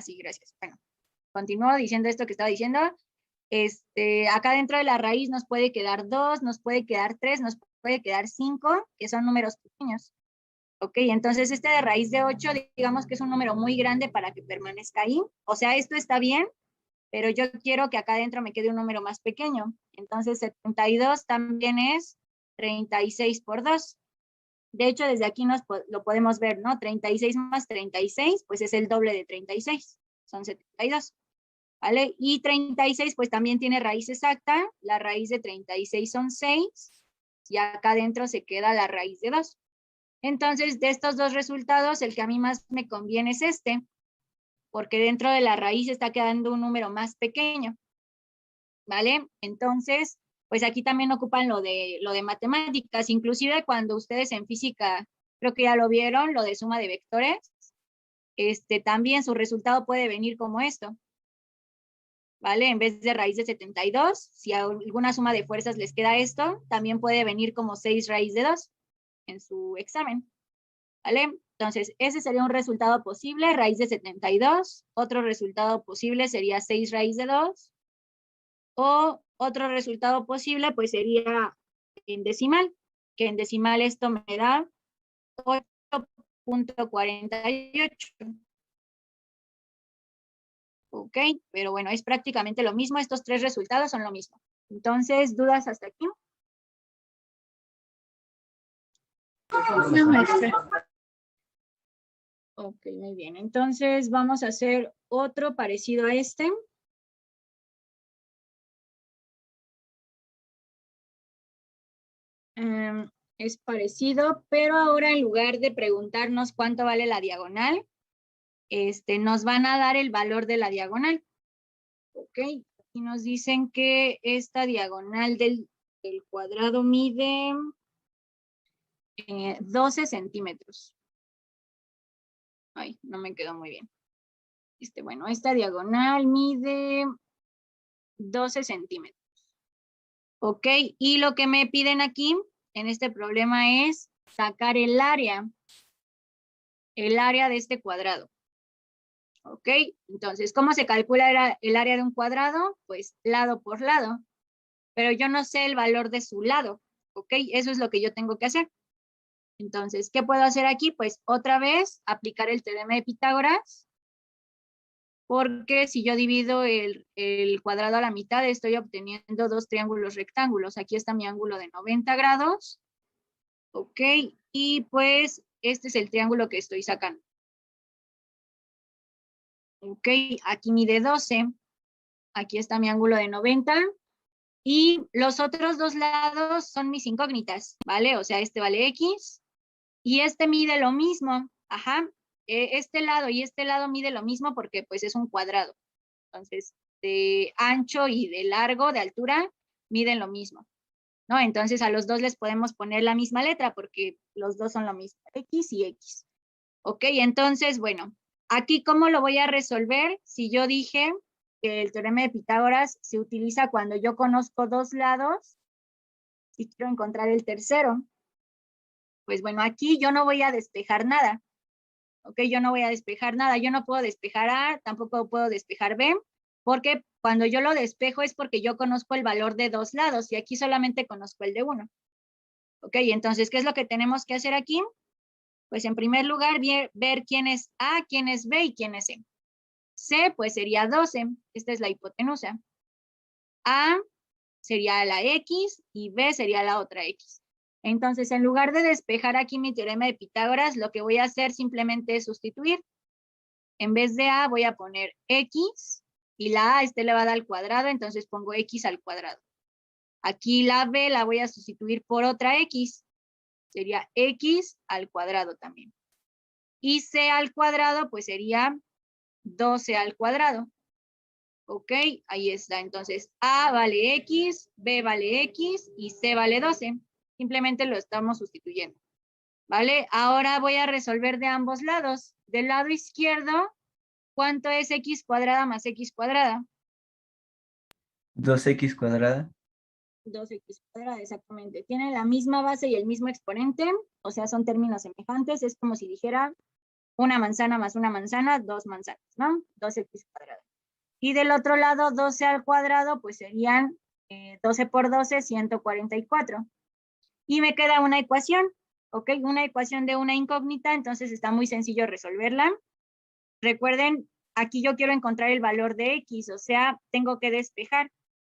sí, gracias. Bueno, continúo diciendo esto que estaba diciendo. Acá dentro de la raíz nos puede quedar 2, nos puede quedar 3, nos puede quedar 5, que son números pequeños. Ok, entonces este de raíz de 8, digamos que es un número muy grande para que permanezca ahí. O sea, esto está bien, pero yo quiero que acá adentro me quede un número más pequeño. Entonces 72 también es 36 por 2. De hecho, desde aquí lo podemos ver, ¿no? 36 más 36, pues es el doble de 36. Son 72. ¿Vale? Y 36, pues también tiene raíz exacta. La raíz de 36 son 6. Y acá adentro se queda la raíz de 2. Entonces, de estos dos resultados, el que a mí más me conviene es este, porque dentro de la raíz está quedando un número más pequeño. ¿Vale? Entonces, pues aquí también ocupan lo de matemáticas, inclusive cuando ustedes en física, creo que ya lo vieron, lo de suma de vectores, también su resultado puede venir como esto. ¿Vale? En vez de raíz de 72, si a alguna suma de fuerzas les queda esto, también puede venir como 6 raíz de 2 en su examen. ¿Vale? Entonces, ese sería un resultado posible, raíz de 72. Otro resultado posible sería 6 raíz de 2. O otro resultado posible, pues sería en decimal, que en decimal esto me da 8.48. Ok, pero bueno, es prácticamente lo mismo. Estos tres resultados son lo mismo. Entonces, ¿dudas hasta aquí? No, maestra. Ok, muy bien. Entonces, vamos a hacer otro parecido a este. Es parecido, pero ahora en lugar de preguntarnos cuánto vale la diagonal, nos van a dar el valor de la diagonal. Ok, y nos dicen que esta diagonal del cuadrado mide 12 centímetros. Ay, no me quedó muy bien. Bueno, esta diagonal mide 12 centímetros. Ok, y lo que me piden aquí en este problema es sacar el área de este cuadrado. Ok, entonces, ¿cómo se calcula el área de un cuadrado? Pues lado por lado, pero yo no sé el valor de su lado. Ok, eso es lo que yo tengo que hacer. Entonces, ¿qué puedo hacer aquí? Pues otra vez aplicar el teorema de Pitágoras, porque si yo divido el cuadrado a la mitad, estoy obteniendo dos triángulos rectángulos. Aquí está mi ángulo de 90 grados. Ok, y pues este es el triángulo que estoy sacando. Ok, aquí mide 12. Aquí está mi ángulo de 90. Y los otros dos lados son mis incógnitas, ¿vale? O sea, este vale X y este mide lo mismo. Ajá, este lado y este lado mide lo mismo porque pues es un cuadrado. Entonces, de ancho y de largo, de altura, miden lo mismo, ¿no? Entonces a los dos les podemos poner la misma letra porque los dos son lo mismo, X y X. Ok, entonces, bueno, aquí ¿cómo lo voy a resolver? Si yo dije que el teorema de Pitágoras se utiliza cuando yo conozco dos lados y quiero encontrar el tercero. Pues bueno, aquí yo no voy a despejar nada. Ok, yo no voy a despejar nada. Yo no puedo despejar A, tampoco puedo despejar B, porque cuando yo lo despejo es porque yo conozco el valor de dos lados y aquí solamente conozco el de uno. Ok, entonces, ¿qué es lo que tenemos que hacer aquí? Pues en primer lugar, ver quién es A, quién es B y quién es C. C, pues sería 12. Esta es la hipotenusa. A sería la X y B sería la otra X. Entonces, en lugar de despejar aquí mi teorema de Pitágoras, lo que voy a hacer simplemente es sustituir. En vez de A voy a poner X y la A elevada al cuadrado, entonces pongo X al cuadrado. Aquí la B la voy a sustituir por otra X. Sería X al cuadrado también. Y C al cuadrado, pues sería 12 al cuadrado. Ok, ahí está. Entonces, A vale X, B vale X y C vale 12. Simplemente lo estamos sustituyendo. ¿Vale? Ahora voy a resolver de ambos lados. Del lado izquierdo, ¿cuánto es X cuadrada más X cuadrada? 2x cuadrada. 2x cuadrada, exactamente. Tienen la misma base y el mismo exponente, o sea, son términos semejantes. Es como si dijera una manzana más una manzana, 2 manzanas, ¿no? 2x cuadrada. Y del otro lado, 12 al cuadrado, pues serían 12 por 12, 144. Y me queda una ecuación, ¿ok? Una ecuación de una incógnita, entonces está muy sencillo resolverla. Recuerden, aquí yo quiero encontrar el valor de X, o sea, tengo que despejar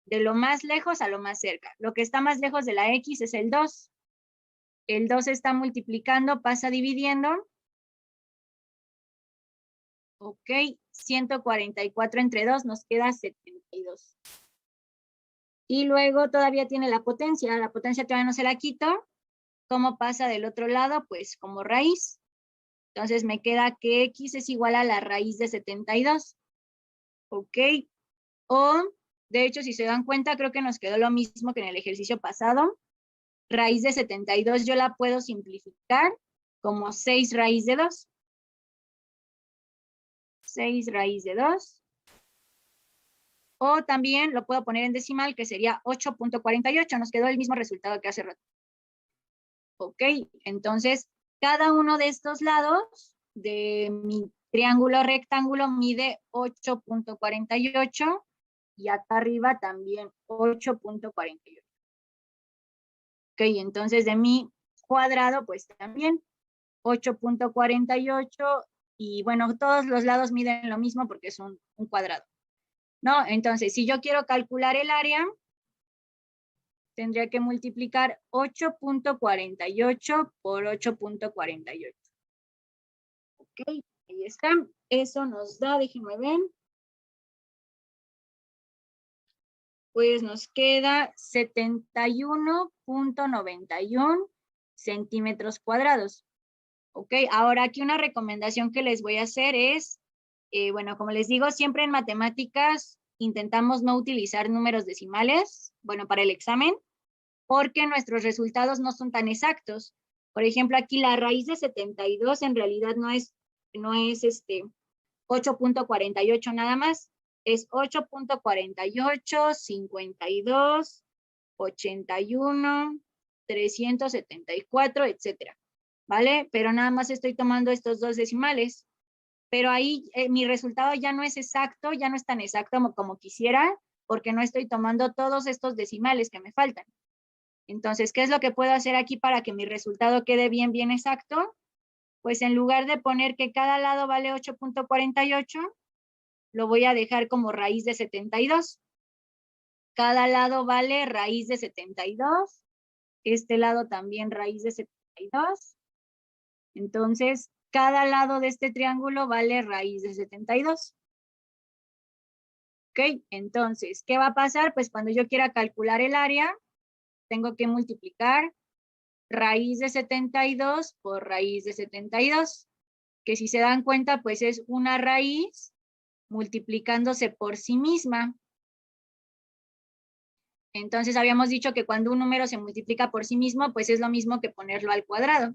de lo más lejos a lo más cerca. Lo que está más lejos de la X es el 2. El 2 está multiplicando, pasa dividiendo. Ok, 144 entre 2 nos queda 72. Y luego todavía tiene la potencia todavía no se la quito. ¿Cómo pasa del otro lado? Pues como raíz. Entonces me queda que X es igual a la raíz de 72. Ok, o de hecho si se dan cuenta creo que nos quedó lo mismo que en el ejercicio pasado. Raíz de 72 yo la puedo simplificar como 6 raíz de 2. 6 raíz de 2. O también lo puedo poner en decimal, que sería 8.48. Nos quedó el mismo resultado que hace rato. Ok, entonces cada uno de estos lados de mi triángulo rectángulo mide 8.48 y acá arriba también 8.48. Ok, entonces de mi cuadrado pues también 8.48 y bueno, todos los lados miden lo mismo porque es un cuadrado. ¿No? Entonces, si yo quiero calcular el área, tendría que multiplicar 8.48 por 8.48. Ok, ahí está. Eso nos da, déjenme ver. Pues nos queda 71.91 centímetros cuadrados. Ok, ahora aquí una recomendación que les voy a hacer es, bueno, como les digo, siempre en matemáticas intentamos no utilizar números decimales, bueno, para el examen, porque nuestros resultados no son tan exactos. Por ejemplo, aquí la raíz de 72 en realidad no es 8.48 nada más, es 8.48, 52, 81, 374, etcétera. ¿Vale? Pero nada más estoy tomando estos dos decimales. Pero ahí mi resultado ya no es exacto, ya no es tan exacto como quisiera, porque no estoy tomando todos estos decimales que me faltan. Entonces, ¿qué es lo que puedo hacer aquí para que mi resultado quede bien, bien exacto? Pues en lugar de poner que cada lado vale 8.48, lo voy a dejar como raíz de 72. Cada lado vale raíz de 72. Este lado también raíz de 72. Entonces, cada lado de este triángulo vale raíz de 72. Ok, entonces, ¿qué va a pasar? Pues cuando yo quiera calcular el área, tengo que multiplicar raíz de 72 por raíz de 72, que si se dan cuenta, pues es una raíz multiplicándose por sí misma. Entonces habíamos dicho que cuando un número se multiplica por sí mismo, pues es lo mismo que ponerlo al cuadrado.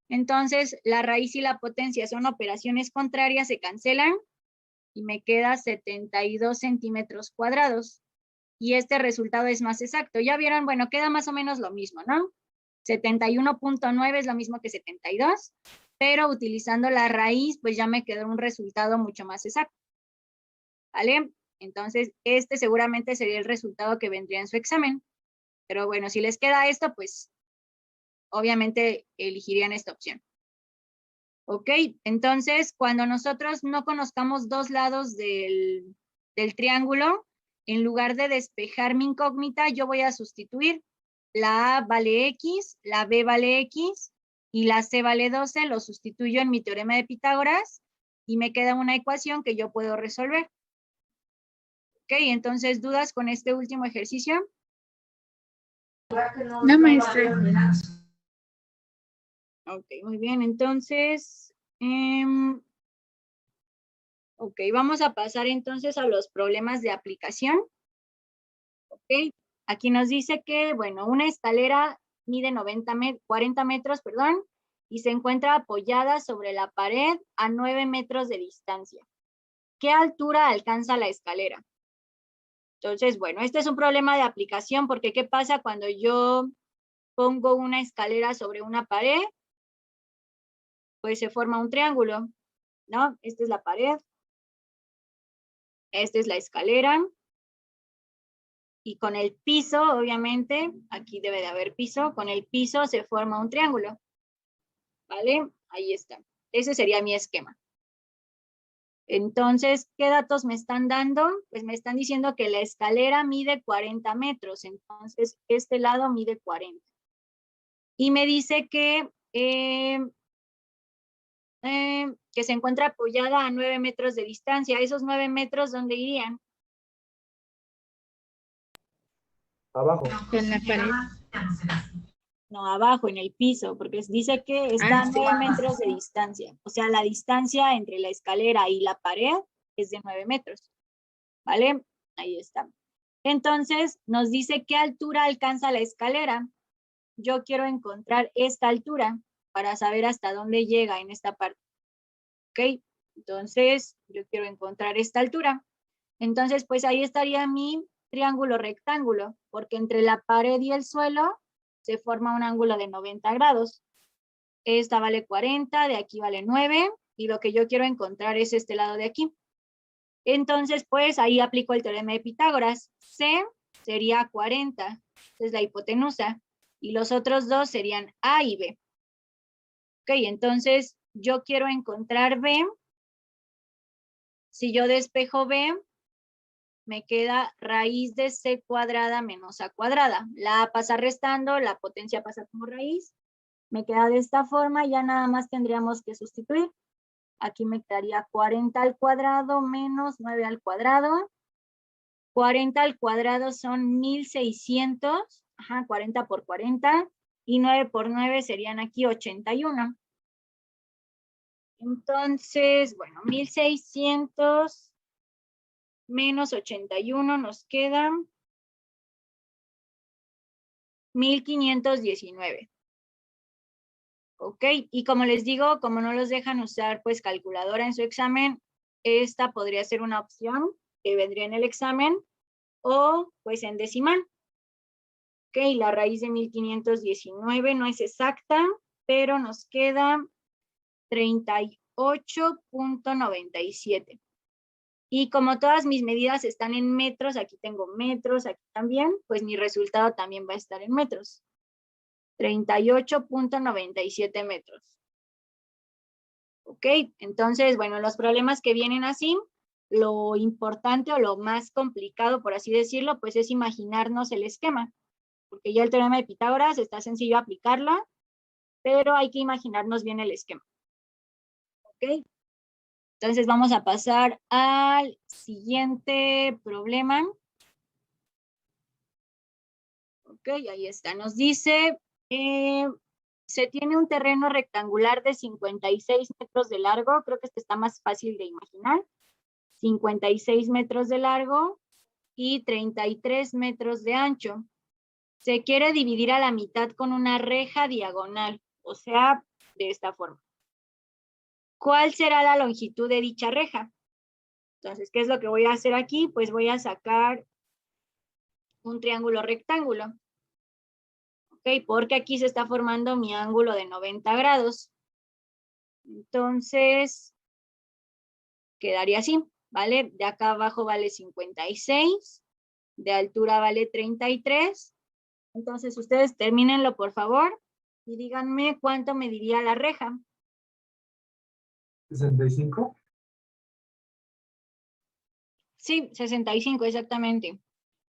Entonces, la raíz y la potencia son operaciones contrarias, se cancelan y me queda 72 centímetros cuadrados. Y este resultado es más exacto. Ya vieron, bueno, queda más o menos lo mismo, ¿no? 71.9 es lo mismo que 72, pero utilizando la raíz, pues ya me quedó un resultado mucho más exacto. ¿Vale? Entonces, este seguramente sería el resultado que vendría en su examen. Pero bueno, si les queda esto, pues obviamente elegirían esta opción. ¿Ok? Entonces, cuando nosotros no conozcamos dos lados del triángulo, en lugar de despejar mi incógnita, yo voy a sustituir. La A vale X, la B vale X y la C vale 12, lo sustituyo en mi teorema de Pitágoras y me queda una ecuación que yo puedo resolver. Ok, entonces, ¿dudas con este último ejercicio? No, maestra. Ok, muy bien, entonces, ok, vamos a pasar entonces a los problemas de aplicación. Ok, aquí nos dice que, bueno, una escalera mide 40 metros, perdón, y se encuentra apoyada sobre la pared a 9 metros de distancia. ¿Qué altura alcanza la escalera? Entonces, bueno, este es un problema de aplicación porque ¿qué pasa cuando yo pongo una escalera sobre una pared? Pues se forma un triángulo, ¿no? Esta es la pared, esta es la escalera, y con el piso, obviamente, aquí debe de haber piso, con el piso se forma un triángulo, ¿vale? Ahí está. Ese sería mi esquema. Entonces, ¿qué datos me están dando? Pues me están diciendo que la escalera mide 40 metros, entonces este lado mide 40. Y me dice que se encuentra apoyada a 9 metros de distancia. ¿Esos 9 metros dónde irían? Abajo. Con la pared. No, abajo, en el piso, porque dice que está a 9 metros de distancia. O sea, la distancia entre la escalera y la pared es de 9 metros. ¿Vale? Ahí está. Entonces, nos dice qué altura alcanza la escalera. Yo quiero encontrar esta altura para saber hasta dónde llega en esta parte. ¿Ok? Entonces, yo quiero encontrar esta altura. Entonces, pues ahí estaría mi triángulo rectángulo, porque entre la pared y el suelo se forma un ángulo de 90 grados. Esta vale 40, de aquí vale 9, y lo que yo quiero encontrar es este lado de aquí. Entonces, pues ahí aplico el teorema de Pitágoras. C sería 40, es la hipotenusa, y los otros dos serían A y B. Ok, entonces yo quiero encontrar B. Si yo despejo B, me queda raíz de C cuadrada menos A cuadrada. La A pasa restando, la potencia pasa como raíz. Me queda de esta forma, ya nada más tendríamos que sustituir. Aquí me quedaría 40 al cuadrado menos 9 al cuadrado. 40 al cuadrado son 1600, 40 por 40, y 9 por 9 serían aquí 81. Entonces, bueno, 1600 menos 81 nos queda 1519. Ok, y como les digo, como no los dejan usar pues calculadora en su examen, esta podría ser una opción que vendría en el examen o pues en decimal. Ok, la raíz de 1519 no es exacta, pero nos queda 38.97. Y como todas mis medidas están en metros, aquí tengo metros, aquí también, pues mi resultado también va a estar en metros. 38.97 metros. Ok, entonces, bueno, los problemas que vienen así, lo importante o lo más complicado, por así decirlo, pues es imaginarnos el esquema. Porque ya el teorema de Pitágoras está sencillo aplicarlo, pero hay que imaginarnos bien el esquema. ¿Ok? Entonces vamos a pasar al siguiente problema. Ok, ahí está. Nos dice, se tiene un terreno rectangular de 56 metros de largo. Creo que este está más fácil de imaginar. 56 metros de largo y 33 metros de ancho. Se quiere dividir a la mitad con una reja diagonal, o sea, de esta forma. ¿Cuál será la longitud de dicha reja? Entonces, ¿qué es lo que voy a hacer aquí? Pues voy a sacar un triángulo rectángulo. ¿Ok? Porque aquí se está formando mi ángulo de 90 grados. Entonces, quedaría así, ¿vale? De acá abajo vale 56, de altura vale 33. Entonces, ustedes termínenlo, por favor, y díganme cuánto mediría la reja. ¿65? Sí, 65, exactamente.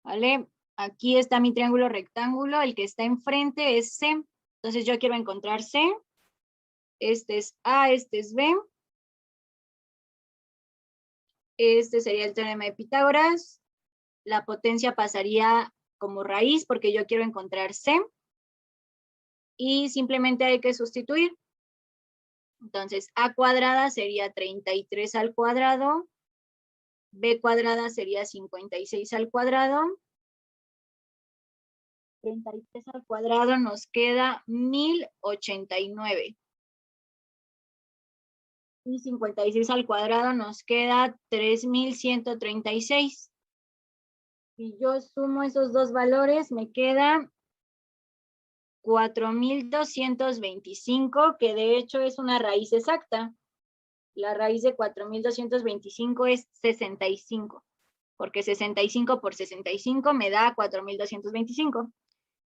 ¿Vale? Aquí está mi triángulo rectángulo, el que está enfrente es C. Entonces yo quiero encontrar C. Este es A, este es B. Este sería el teorema de Pitágoras. La potencia pasaría como raíz porque yo quiero encontrar C. Y simplemente hay que sustituir. Entonces, A cuadrada sería 33 al cuadrado. B cuadrada sería 56 al cuadrado. 33 al cuadrado nos queda 1089. Y 56 al cuadrado nos queda 3136. Si yo sumo esos dos valores, me queda 4225, que de hecho es una raíz exacta. La raíz de 4225 es 65, porque 65 por 65 me da 4225.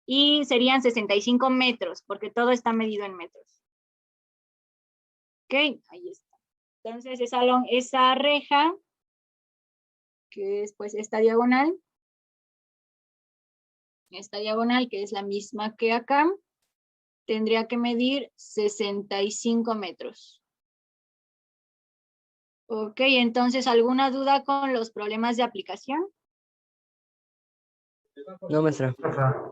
Y serían 65 metros, porque todo está medido en metros. Ok, ahí está. Entonces esa reja, que es pues esta diagonal, que es la misma que acá, tendría que medir 65 metros. Ok, entonces, ¿alguna duda con los problemas de aplicación? No, maestra. Rafa,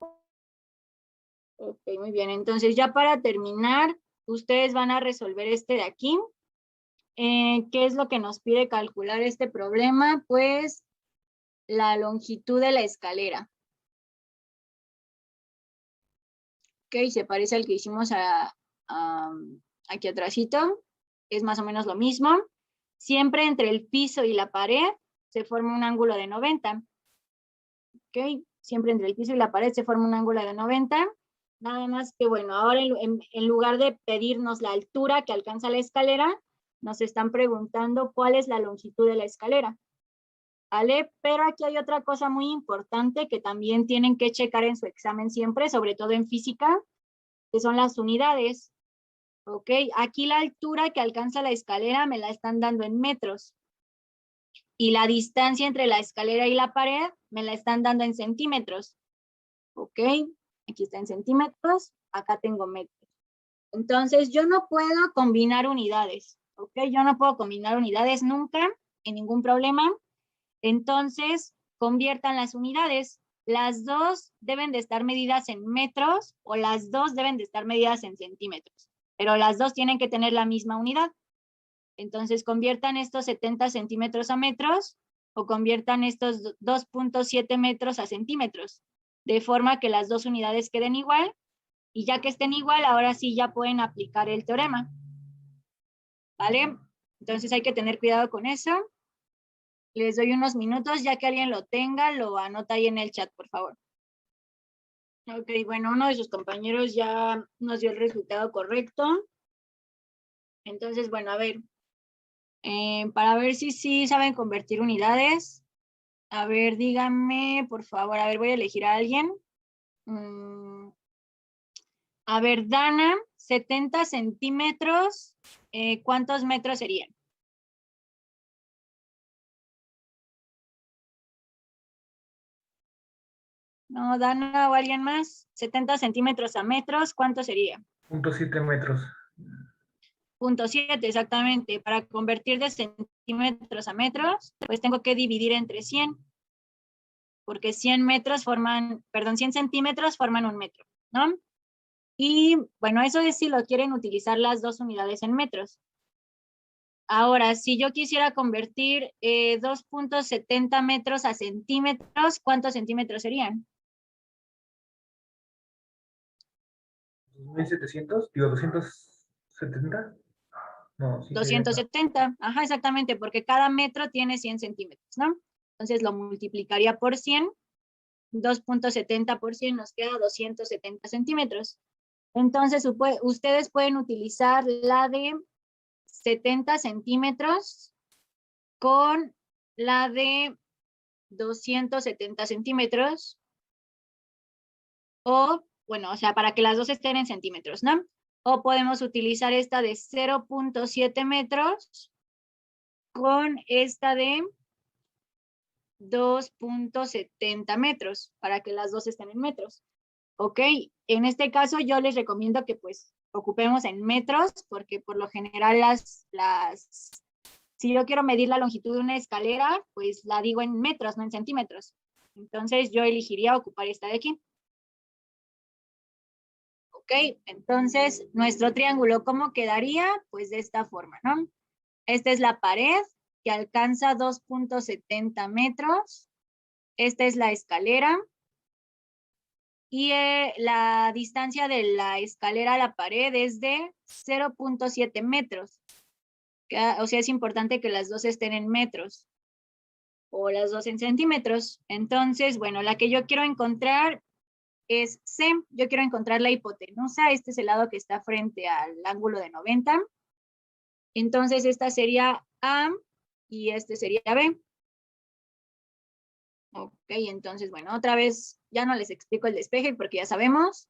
Ok, muy bien. Entonces, ya para terminar, ustedes van a resolver este de aquí. ¿Qué es lo que nos pide calcular este problema? Pues la longitud de la escalera. Ok, se parece al que hicimos aquí atrásito. Es más o menos lo mismo. Siempre entre el piso y la pared se forma un ángulo de 90. Ok, siempre entre el piso y la pared se forma un ángulo de 90. Nada más que, bueno, ahora en lugar de pedirnos la altura que alcanza la escalera, nos están preguntando cuál es la longitud de la escalera. ¿Vale? Pero aquí hay otra cosa muy importante que también tienen que checar en su examen siempre, sobre todo en física, que son las unidades. Ok, aquí la altura que alcanza la escalera me la están dando en metros. Y la distancia entre la escalera y la pared me la están dando en centímetros. Ok, aquí está en centímetros, acá tengo metros. Entonces, yo no puedo combinar unidades. Ok, yo no puedo combinar unidades nunca, en ningún problema. Entonces, conviertan las unidades. Las dos deben de estar medidas en metros o las dos deben de estar medidas en centímetros. Pero las dos tienen que tener la misma unidad. Entonces, conviertan estos 70 centímetros a metros o conviertan estos 2.7 metros a centímetros, de forma que las dos unidades queden igual, y ya que estén igual, ahora sí ya pueden aplicar el teorema. ¿Vale? Entonces hay que tener cuidado con eso. Les doy unos minutos, ya que alguien lo tenga, lo anota ahí en el chat, por favor. Ok, bueno, uno de sus compañeros ya nos dio el resultado correcto. Entonces, bueno, a ver, para ver si sí saben convertir unidades. A ver, díganme, por favor, a ver, voy a elegir a alguien. A ver, Dana, 70 centímetros, ¿cuántos metros serían? No, Dana o alguien más. 70 centímetros a metros, ¿cuánto sería? 0.7 metros. 0.7, exactamente. Para convertir de centímetros a metros, pues tengo que dividir entre 100. Porque 100 centímetros forman un metro, ¿no? Y bueno, eso es si lo quieren utilizar las dos unidades en metros. Ahora, si yo quisiera convertir 2.70 metros a centímetros, ¿cuántos centímetros serían? 2.700, digo, 270. No, sí sería. 270, ajá, exactamente, porque cada metro tiene 100 centímetros, ¿no? Entonces lo multiplicaría por 100, 2.70 por 100 nos queda 270 centímetros. Entonces ustedes pueden utilizar la de 70 centímetros con la de 270 centímetros, o, bueno, o sea, para que las dos estén en centímetros, ¿no? O podemos utilizar esta de 0.7 metros con esta de 2.70 metros, para que las dos estén en metros. Ok, en este caso yo les recomiendo que pues ocupemos en metros, porque por lo general si yo quiero medir la longitud de una escalera, pues la digo en metros, no en centímetros. Entonces yo elegiría ocupar esta de aquí. Ok, entonces nuestro triángulo, ¿cómo quedaría? Pues de esta forma, ¿no? Esta es la pared que alcanza 2.70 metros. Esta es la escalera. Y la distancia de la escalera a la pared es de 0.7 metros. O sea, es importante que las dos estén en metros o las dos en centímetros. Entonces, bueno, la que yo quiero encontrar es C. Yo quiero encontrar la hipotenusa. Este es el lado que está frente al ángulo de 90. Entonces, esta sería A y este sería B. Ok, entonces, bueno, otra vez ya no les explico el despeje porque ya sabemos.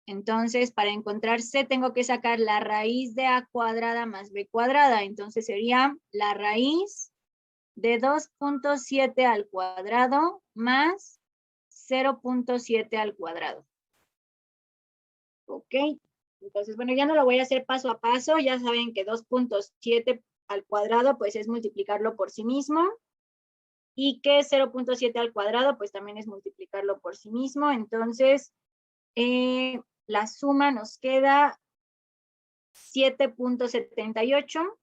Entonces, para encontrar C tengo que sacar la raíz de A cuadrada más B cuadrada. Entonces sería la raíz de 2.7 al cuadrado más 0.7 al cuadrado. Ok, entonces, bueno, ya no lo voy a hacer paso a paso. Ya saben que 2.7 al cuadrado, pues es multiplicarlo por sí mismo. Y que 0.7 al cuadrado, pues también es multiplicarlo por sí mismo. Entonces, la suma nos queda 7.78.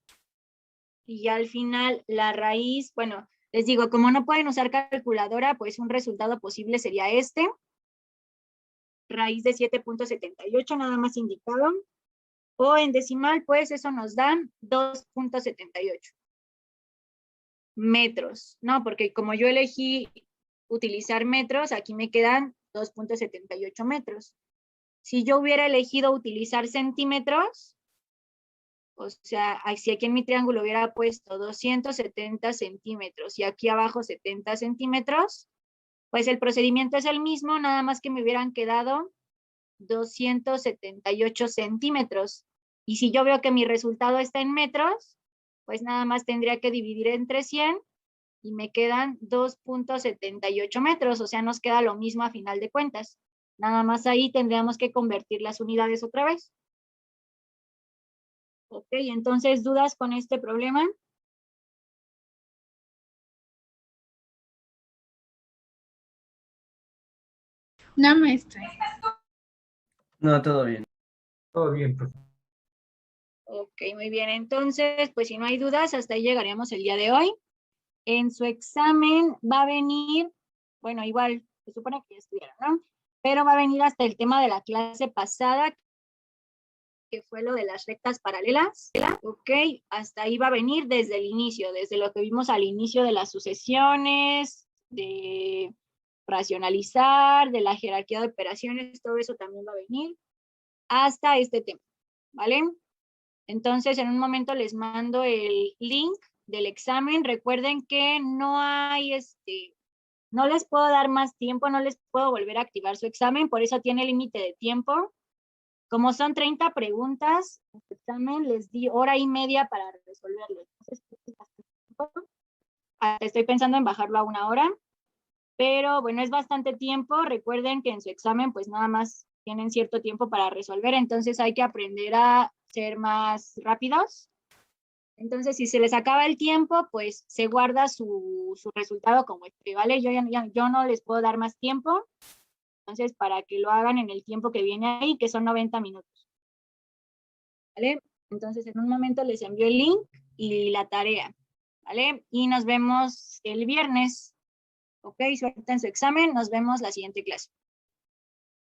Y ya al final la raíz, bueno, les digo, como no pueden usar calculadora, pues un resultado posible sería este. Raíz de 7.78, nada más indicado. O en decimal, pues eso nos dan 2.78 metros, ¿no? Porque como yo elegí utilizar metros, aquí me quedan 2.78 metros. Si yo hubiera elegido utilizar centímetros, o sea, si aquí en mi triángulo hubiera puesto 270 centímetros y aquí abajo 70 centímetros, pues el procedimiento es el mismo, nada más que me hubieran quedado 278 centímetros. Y si yo veo que mi resultado está en metros, pues nada más tendría que dividir entre 100 y me quedan 2.78 metros, o sea, nos queda lo mismo a final de cuentas. Nada más ahí tendríamos que convertir las unidades otra vez. Ok, entonces, ¿dudas con este problema? No, maestra. No, todo bien. Todo bien, profe. Ok, muy bien. Entonces, pues si no hay dudas, hasta ahí llegaríamos el día de hoy. En su examen va a venir, bueno, igual, se supone que ya estudiaron, ¿no? Pero va a venir hasta el tema de la clase pasada, que fue lo de las rectas paralelas. Ok, hasta ahí va a venir desde el inicio, desde lo que vimos al inicio de las sucesiones, de racionalizar, de la jerarquía de operaciones, todo eso también va a venir hasta este tema, ¿vale? Entonces, en un momento les mando el link del examen. Recuerden que no hay, no les puedo dar más tiempo, no les puedo volver a activar su examen, por eso tiene límite de tiempo. Como son 30 preguntas, el examen les di hora y media para resolverlo. Entonces, estoy pensando en bajarlo a 1 hora, pero bueno, es bastante tiempo. Recuerden que en su examen, pues nada más tienen cierto tiempo para resolver, entonces hay que aprender a ser más rápidos. Entonces, si se les acaba el tiempo, pues se guarda su resultado como este, ¿vale? Yo no les puedo dar más tiempo, entonces para que lo hagan en el tiempo que viene ahí, que son 90 minutos. ¿Vale? Entonces, en un momento les envío el link y la tarea, ¿vale? Y nos vemos el viernes. Ok, suerte en su examen, nos vemos la siguiente clase.